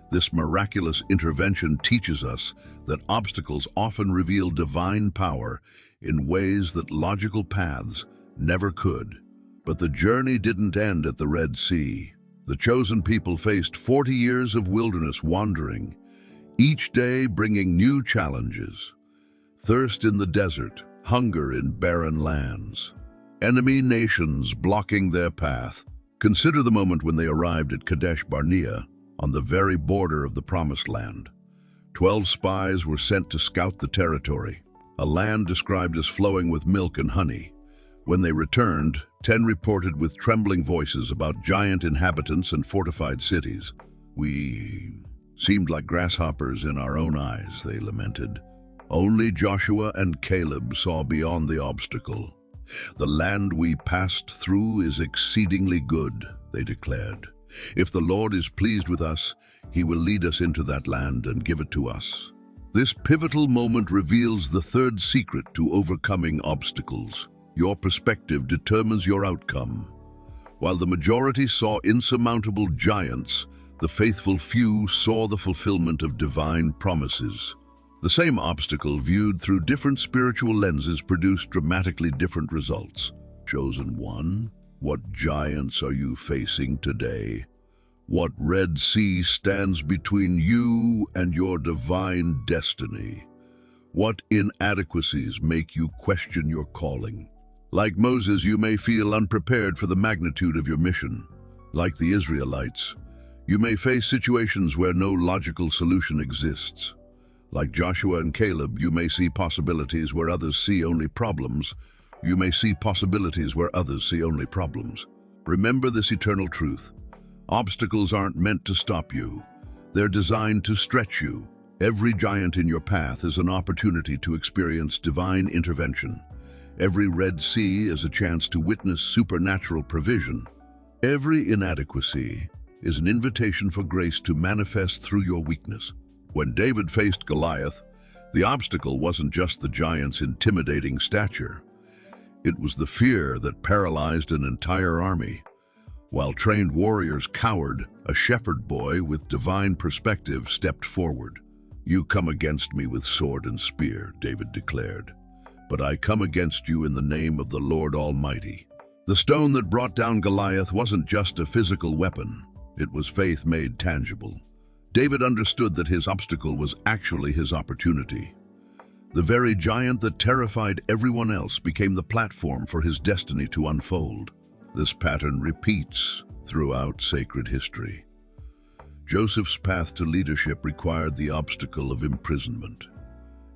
This miraculous intervention teaches us that obstacles often reveal divine power in ways that logical paths never could. But the journey didn't end at the Red Sea. The chosen people faced 40 years of wilderness wandering, each day bringing new challenges. Thirst in the desert, hunger in barren lands, enemy nations blocking their path. Consider the moment when they arrived at Kadesh Barnea, on the very border of the Promised Land. 12 spies were sent to scout the territory, a land described as flowing with milk and honey. When they returned, 10 reported with trembling voices about giant inhabitants and fortified cities. "We seemed like grasshoppers in our own eyes," they lamented. "Only Joshua and Caleb saw beyond the obstacle. The land we passed through is exceedingly good," they declared. "If the Lord is pleased with us, he will lead us into that land and give it to us." This pivotal moment reveals the third secret to overcoming obstacles. Your perspective determines your outcome. While the majority saw insurmountable giants, the faithful few saw the fulfillment of divine promises. The same obstacle viewed through different spiritual lenses produced dramatically different results. Chosen one, what giants are you facing today? What Red Sea stands between you and your divine destiny? What inadequacies make you question your calling? Like Moses, you may feel unprepared for the magnitude of your mission. Like the Israelites, you may face situations where no logical solution exists. Like Joshua and Caleb, you may see possibilities where others see only problems. You may see possibilities where others see only problems. Remember this eternal truth. Obstacles aren't meant to stop you. They're designed to stretch you. Every giant in your path is an opportunity to experience divine intervention. Every Red Sea is a chance to witness supernatural provision. Every inadequacy is an invitation for grace to manifest through your weakness. When David faced Goliath, the obstacle wasn't just the giant's intimidating stature. It was the fear that paralyzed an entire army. While trained warriors cowered, a shepherd boy with divine perspective stepped forward. "You come against me with sword and spear," David declared, "but I come against you in the name of the Lord Almighty." The stone that brought down Goliath wasn't just a physical weapon. It was faith made tangible. David understood that his obstacle was actually his opportunity. The very giant that terrified everyone else became the platform for his destiny to unfold. This pattern repeats throughout sacred history. Joseph's path to leadership required the obstacle of imprisonment.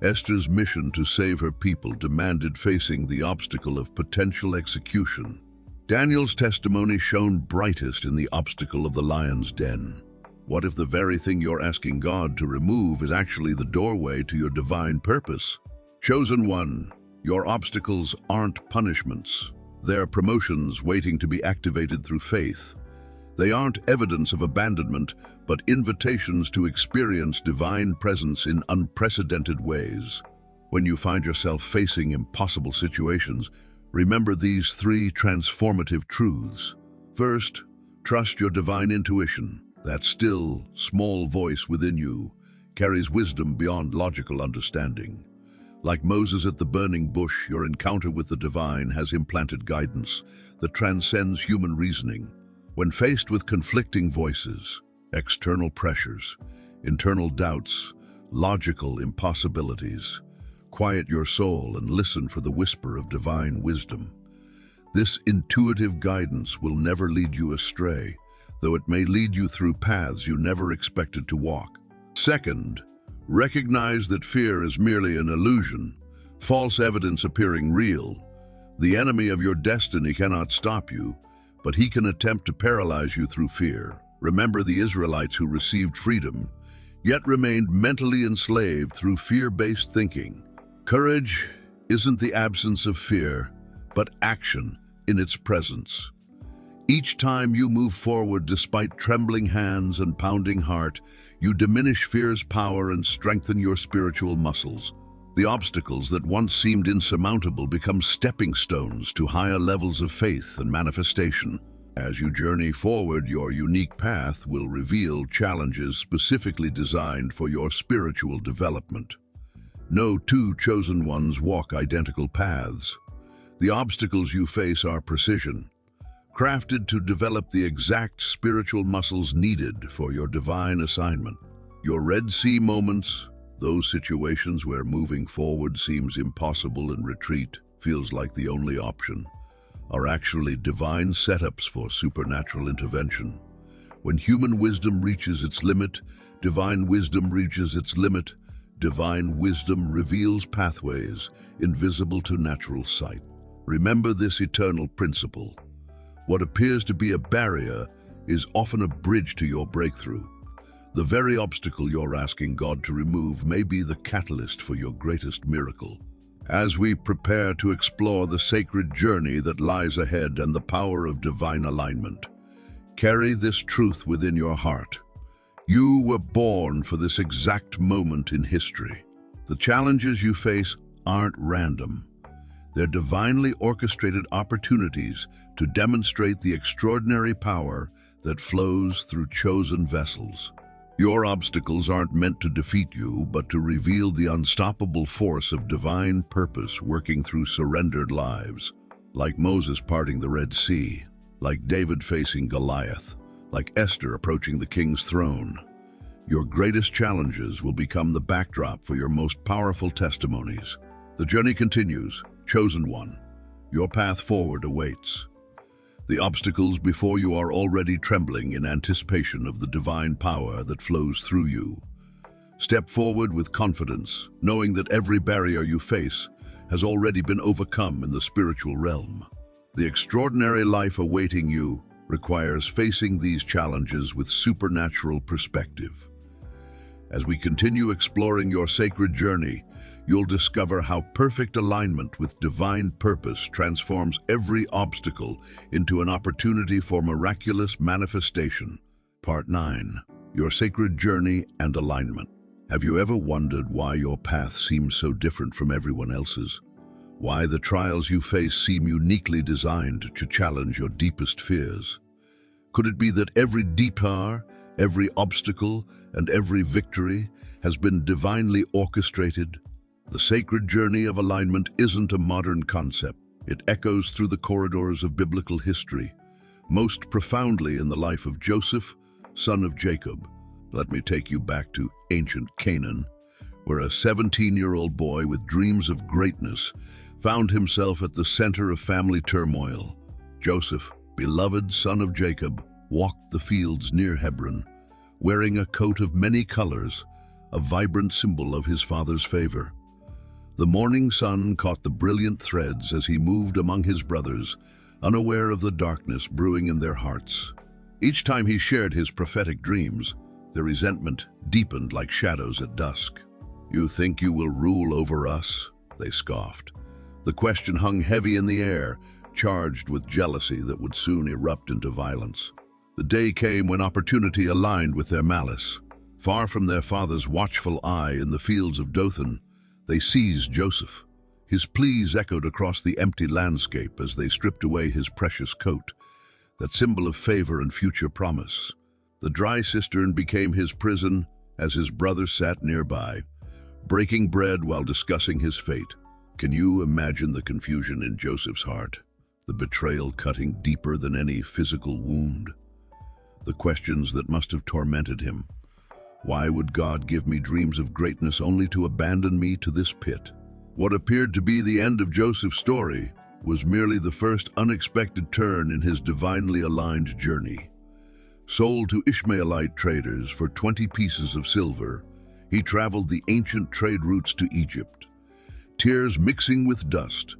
Esther's mission to save her people demanded facing the obstacle of potential execution. Daniel's testimony shone brightest in the obstacle of the lion's den. What if the very thing you're asking God to remove is actually the doorway to your divine purpose? Chosen one, your obstacles aren't punishments. They're promotions waiting to be activated through faith. They aren't evidence of abandonment, but invitations to experience divine presence in unprecedented ways. When you find yourself facing impossible situations, remember these three transformative truths. First, trust your divine intuition. That still, small voice within you carries wisdom beyond logical understanding. Like Moses at the burning bush, your encounter with the divine has implanted guidance that transcends human reasoning. When faced with conflicting voices, external pressures, internal doubts, logical impossibilities, quiet your soul and listen for the whisper of divine wisdom. This intuitive guidance will never lead you astray, though it may lead you through paths you never expected to walk. Second, recognize that fear is merely an illusion, false evidence appearing real. The enemy of your destiny cannot stop you, but he can attempt to paralyze you through fear. Remember the Israelites who received freedom, yet remained mentally enslaved through fear-based thinking. Courage isn't the absence of fear, but action in its presence. Each time you move forward despite trembling hands and pounding heart, you diminish fear's power and strengthen your spiritual muscles. The obstacles that once seemed insurmountable become stepping stones to higher levels of faith and manifestation. As you journey forward, your unique path will reveal challenges specifically designed for your spiritual development. No two chosen ones walk identical paths. The obstacles you face are precision, crafted to develop the exact spiritual muscles needed for your divine assignment. Your Red Sea moments, those situations where moving forward seems impossible and retreat feels like the only option, are actually divine setups for supernatural intervention. When human wisdom reaches its limit, divine wisdom reaches its limit. Divine wisdom reveals pathways invisible to natural sight. Remember this eternal principle. What appears to be a barrier is often a bridge to your breakthrough. The very obstacle you're asking God to remove may be the catalyst for your greatest miracle. As we prepare to explore the sacred journey that lies ahead and the power of divine alignment, carry this truth within your heart. You were born for this exact moment in history. The challenges you face aren't random. They're divinely orchestrated opportunities to demonstrate the extraordinary power that flows through chosen vessels. Your obstacles aren't meant to defeat you, but to reveal the unstoppable force of divine purpose working through surrendered lives. Like Moses parting the Red Sea, like David facing Goliath, like Esther approaching the king's throne. Your greatest challenges will become the backdrop for your most powerful testimonies. The journey continues. Chosen one, your path forward awaits. The obstacles before you are already trembling in anticipation of the divine power that flows through you. Step forward with confidence, knowing that every barrier you face has already been overcome in the spiritual realm. The extraordinary life awaiting you requires facing these challenges with supernatural perspective. As we continue exploring your sacred journey, you'll discover how perfect alignment with divine purpose transforms every obstacle into an opportunity for miraculous manifestation. Part 9. Your sacred journey and alignment. Have you ever wondered why your path seems so different from everyone else's? Why the trials you face seem uniquely designed to challenge your deepest fears? Could it be that every detour, every obstacle, and every victory has been divinely orchestrated? The sacred journey of alignment isn't a modern concept. It echoes through the corridors of biblical history, most profoundly in the life of Joseph, son of Jacob. Let me take you back to ancient Canaan, where a 17-year-old boy with dreams of greatness found himself at the center of family turmoil. Joseph, beloved son of Jacob, walked the fields near Hebron, wearing a coat of many colors, a vibrant symbol of his father's favor. The morning sun caught the brilliant threads as he moved among his brothers, unaware of the darkness brewing in their hearts. Each time he shared his prophetic dreams, the resentment deepened like shadows at dusk. "You think you will rule over us?" they scoffed. The question hung heavy in the air, charged with jealousy that would soon erupt into violence. The day came when opportunity aligned with their malice. Far from their father's watchful eye in the fields of Dothan, they seized Joseph. His pleas echoed across the empty landscape as they stripped away his precious coat, that symbol of favor and future promise. The dry cistern became his prison as his brothers sat nearby, breaking bread while discussing his fate. Can you imagine the confusion in Joseph's heart? The betrayal cutting deeper than any physical wound. The questions that must have tormented him. Why would God give me dreams of greatness only to abandon me to this pit? What appeared to be the end of Joseph's story was merely the first unexpected turn in his divinely aligned journey. Sold to Ishmaelite traders for 20 pieces of silver, he traveled the ancient trade routes to Egypt. Tears mixing with dust,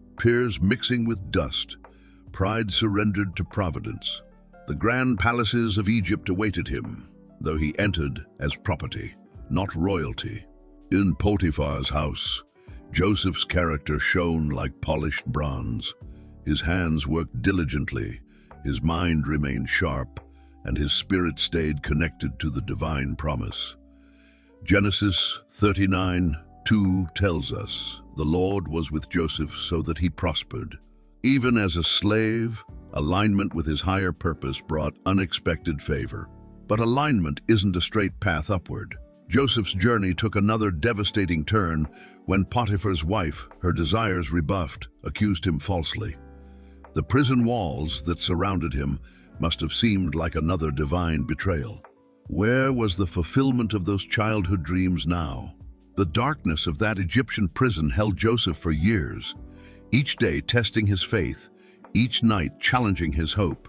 pride surrendered to providence. The grand palaces of Egypt awaited him, though he entered as property, not royalty. In Potiphar's house, Joseph's character shone like polished bronze. His hands worked diligently, his mind remained sharp, and his spirit stayed connected to the divine promise. Genesis 39:2 tells us, "The Lord was with Joseph so that he prospered." Even as a slave, alignment with his higher purpose brought unexpected favor. But alignment isn't a straight path upward. Joseph's journey took another devastating turn when Potiphar's wife, her desires rebuffed, accused him falsely. The prison walls that surrounded him must have seemed like another divine betrayal. Where was the fulfillment of those childhood dreams now? The darkness of that Egyptian prison held Joseph for years, each day testing his faith, each night challenging his hope.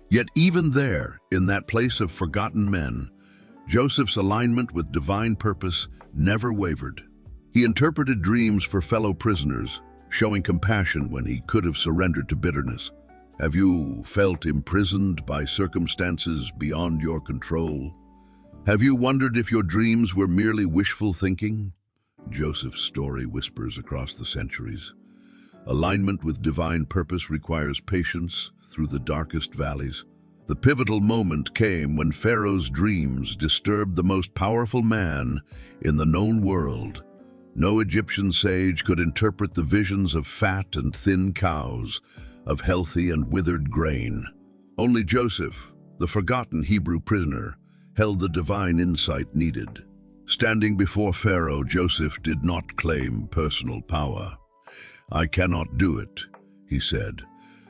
Yet even there, in that place of forgotten men, Joseph's alignment with divine purpose never wavered. He interpreted dreams for fellow prisoners, showing compassion when he could have surrendered to bitterness. Have you felt imprisoned by circumstances beyond your control? Have you wondered if your dreams were merely wishful thinking? Joseph's story whispers across the centuries. Alignment with divine purpose requires patience through the darkest valleys. The pivotal moment came when Pharaoh's dreams disturbed the most powerful man in the known world. No Egyptian sage could interpret the visions of fat and thin cows, of healthy and withered grain. Only Joseph, the forgotten Hebrew prisoner, held the divine insight needed. Standing before Pharaoh, Joseph did not claim personal power. "I cannot do it," he said,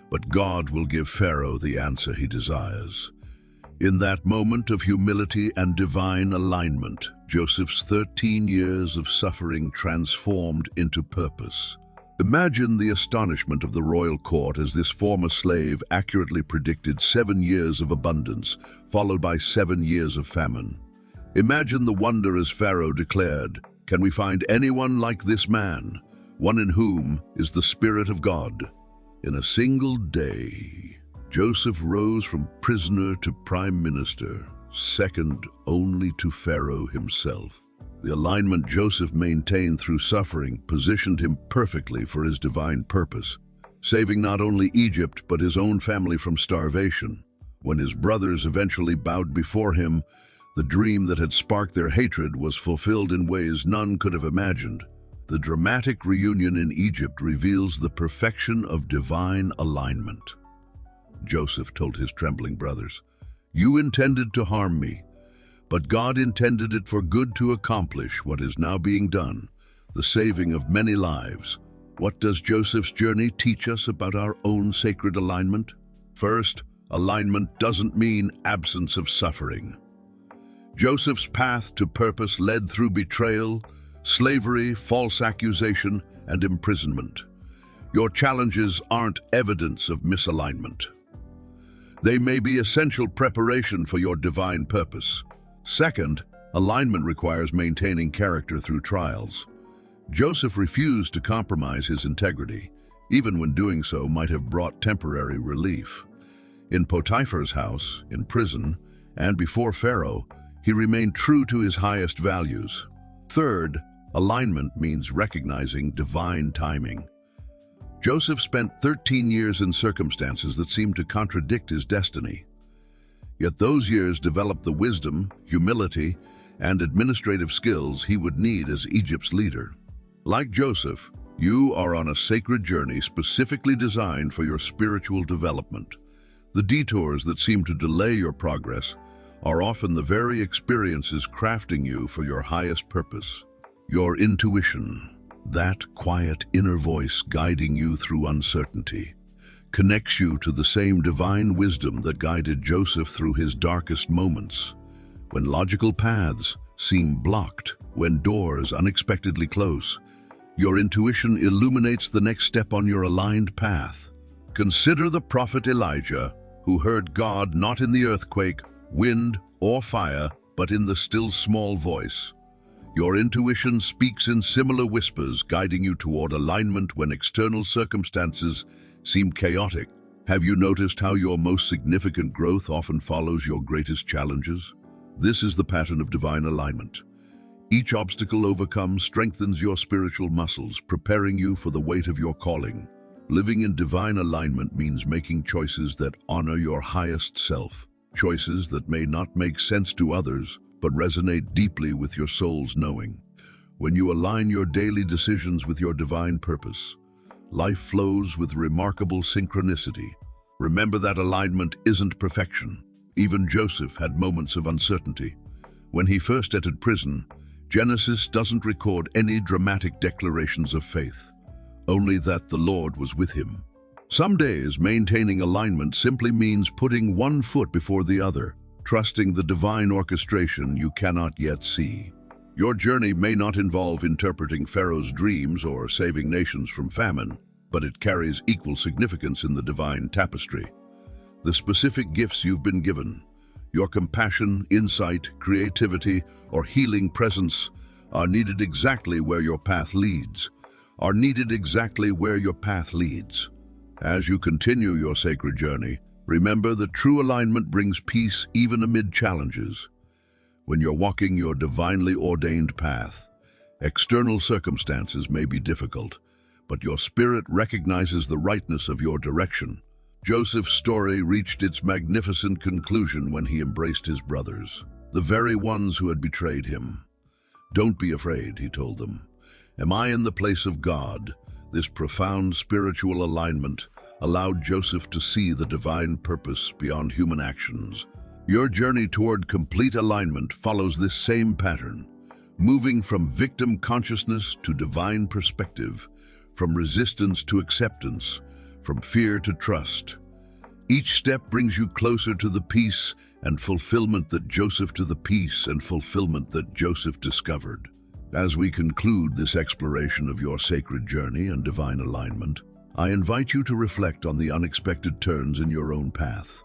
"but God will give Pharaoh the answer he desires." In that moment of humility and divine alignment, Joseph's 13 years of suffering transformed into purpose. Imagine the astonishment of the royal court as this former slave accurately predicted 7 years of abundance, followed by 7 years of famine. Imagine the wonder as Pharaoh declared, "Can we find anyone like this man, one in whom is the Spirit of God?" In a single day, Joseph rose from prisoner to prime minister, second only to Pharaoh himself. The alignment Joseph maintained through suffering positioned him perfectly for his divine purpose, saving not only Egypt but his own family from starvation. When his brothers eventually bowed before him, the dream that had sparked their hatred was fulfilled in ways none could have imagined. The dramatic reunion in Egypt reveals the perfection of divine alignment. Joseph told his trembling brothers, "You intended to harm me, but God intended it for good to accomplish what is now being done, the saving of many lives." What does Joseph's journey teach us about our own sacred alignment? First, alignment doesn't mean absence of suffering. Joseph's path to purpose led through betrayal, slavery, false accusation, and imprisonment. Your challenges aren't evidence of misalignment. They may be essential preparation for your divine purpose. Second, alignment requires maintaining character through trials. Joseph refused to compromise his integrity, even when doing so might have brought temporary relief. In Potiphar's house, in prison, and before Pharaoh, he remained true to his highest values. Third, alignment means recognizing divine timing. Joseph spent 13 years in circumstances that seemed to contradict his destiny. Yet those years developed the wisdom, humility, and administrative skills he would need as Egypt's leader. Like Joseph, you are on a sacred journey specifically designed for your spiritual development. The detours that seem to delay your progress are often the very experiences crafting you for your highest purpose. Your intuition, that quiet inner voice guiding you through uncertainty, connects you to the same divine wisdom that guided Joseph through his darkest moments. When logical paths seem blocked, when doors unexpectedly close, your intuition illuminates the next step on your aligned path. Consider the prophet Elijah, who heard God not in the earthquake, wind, or fire, but in the still small voice. Your intuition speaks in similar whispers, guiding you toward alignment when external circumstances seem chaotic. Have you noticed how your most significant growth often follows your greatest challenges? This is the pattern of divine alignment. Each obstacle overcome strengthens your spiritual muscles, preparing you for the weight of your calling. Living in divine alignment means making choices that honor your highest self, choices that may not make sense to others, but resonate deeply with your soul's knowing. When you align your daily decisions with your divine purpose, life flows with remarkable synchronicity. Remember that alignment isn't perfection. Even Joseph had moments of uncertainty. When he first entered prison, Genesis doesn't record any dramatic declarations of faith, only that the Lord was with him. Some days, maintaining alignment simply means putting one foot before the other, trusting the divine orchestration you cannot yet see. Your journey may not involve interpreting Pharaoh's dreams or saving nations from famine, but it carries equal significance in the divine tapestry. The specific gifts you've been given, your compassion, insight, creativity, or healing presence, are needed exactly where your path leads. As you continue your sacred journey, remember that true alignment brings peace even amid challenges. When you're walking your divinely ordained path, external circumstances may be difficult, but your spirit recognizes the rightness of your direction. Joseph's story reached its magnificent conclusion when he embraced his brothers, the very ones who had betrayed him. "Don't be afraid," he told them. "Am I in the place of God?" This profound spiritual alignment allowed Joseph to see the divine purpose beyond human actions. Your journey toward complete alignment follows this same pattern, moving from victim consciousness to divine perspective, from resistance to acceptance, from fear to trust. Each step brings you closer to the peace and fulfillment that Joseph discovered. As we conclude this exploration of your sacred journey and divine alignment, I invite you to reflect on the unexpected turns in your own path.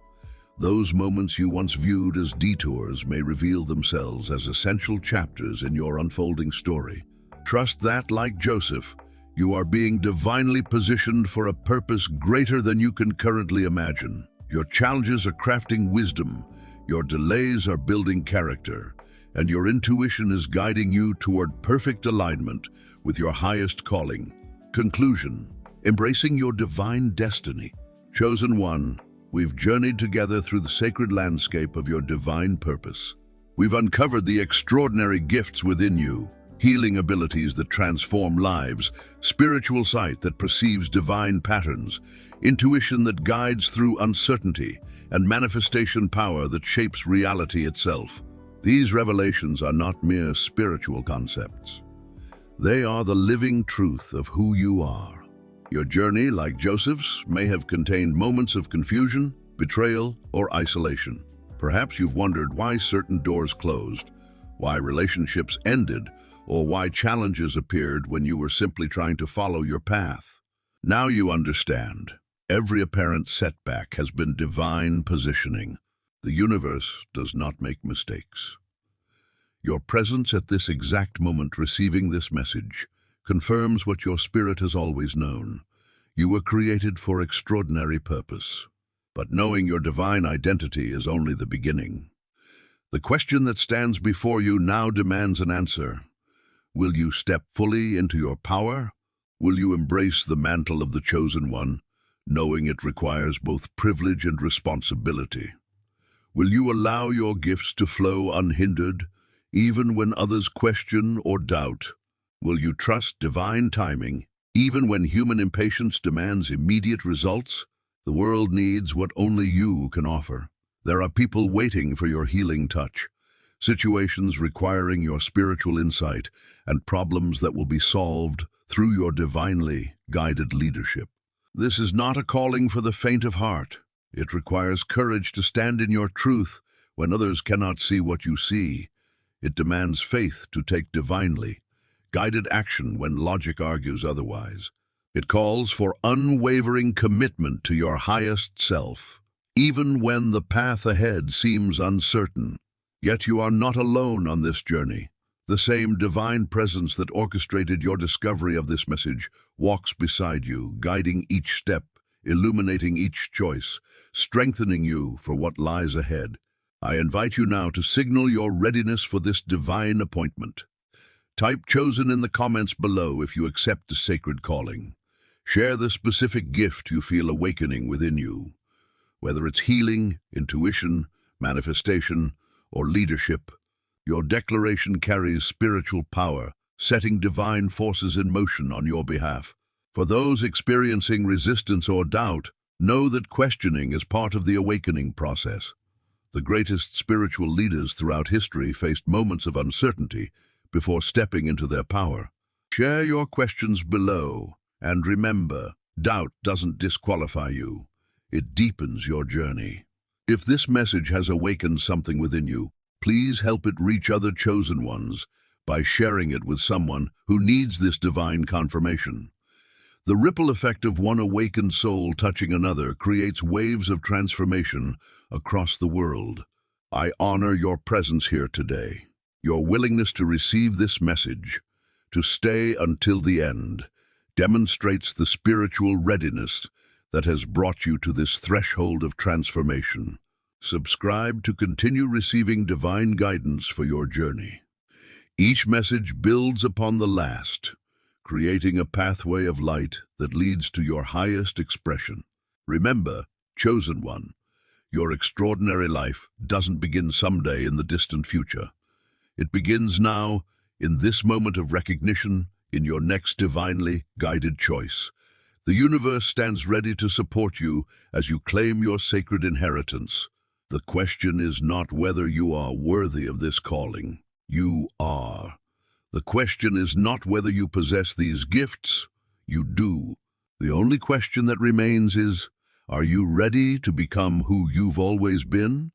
Those moments you once viewed as detours may reveal themselves as essential chapters in your unfolding story. Trust that, like Joseph, you are being divinely positioned for a purpose greater than you can currently imagine. Your challenges are crafting wisdom, your delays are building character, and your intuition is guiding you toward perfect alignment with your highest calling. Conclusion: embracing your divine destiny. Chosen one, we've journeyed together through the sacred landscape of your divine purpose. We've uncovered the extraordinary gifts within you, healing abilities that transform lives, spiritual sight that perceives divine patterns, intuition that guides through uncertainty, and manifestation power that shapes reality itself. These revelations are not mere spiritual concepts. They are the living truth of who you are. Your journey, like Joseph's, may have contained moments of confusion, betrayal, or isolation. Perhaps you've wondered why certain doors closed, why relationships ended, or why challenges appeared when you were simply trying to follow your path. Now you understand. Every apparent setback has been divine positioning. The universe does not make mistakes. Your presence at this exact moment receiving this message confirms what your spirit has always known. You were created for extraordinary purpose. But knowing your divine identity is only the beginning. The question that stands before you now demands an answer. Will you step fully into your power? Will you embrace the mantle of the chosen one, knowing it requires both privilege and responsibility? Will you allow your gifts to flow unhindered, even when others question or doubt? Will you trust divine timing, even when human impatience demands immediate results? The world needs what only you can offer. There are people waiting for your healing touch, situations requiring your spiritual insight, and problems that will be solved through your divinely guided leadership. This is not a calling for the faint of heart. It requires courage to stand in your truth when others cannot see what you see. It demands faith to take divinely guided action when logic argues otherwise. It calls for unwavering commitment to your highest self, even when the path ahead seems uncertain. Yet you are not alone on this journey. The same divine presence that orchestrated your discovery of this message walks beside you, guiding each step, illuminating each choice, strengthening you for what lies ahead. I invite you now to signal your readiness for this divine appointment. Type "chosen" in the comments below if you accept the sacred calling. Share the specific gift you feel awakening within you. Whether it's healing, intuition, manifestation, or leadership, your declaration carries spiritual power, setting divine forces in motion on your behalf. For those experiencing resistance or doubt, know that questioning is part of the awakening process. The greatest spiritual leaders throughout history faced moments of uncertainty before stepping into their power. Share your questions below, and remember, doubt doesn't disqualify you. It deepens your journey. If this message has awakened something within you, please help it reach other chosen ones by sharing it with someone who needs this divine confirmation. The ripple effect of one awakened soul touching another creates waves of transformation across the world. I honor your presence here today. Your willingness to receive this message, to stay until the end, demonstrates the spiritual readiness that has brought you to this threshold of transformation. Subscribe to continue receiving divine guidance for your journey. Each message builds upon the last, creating a pathway of light that leads to your highest expression. Remember, chosen one, your extraordinary life doesn't begin someday in the distant future. It begins now, in this moment of recognition, in your next divinely guided choice. The universe stands ready to support you as you claim your sacred inheritance. The question is not whether you are worthy of this calling. You are. The question is not whether you possess these gifts. You do. The only question that remains is, are you ready to become who you've always been?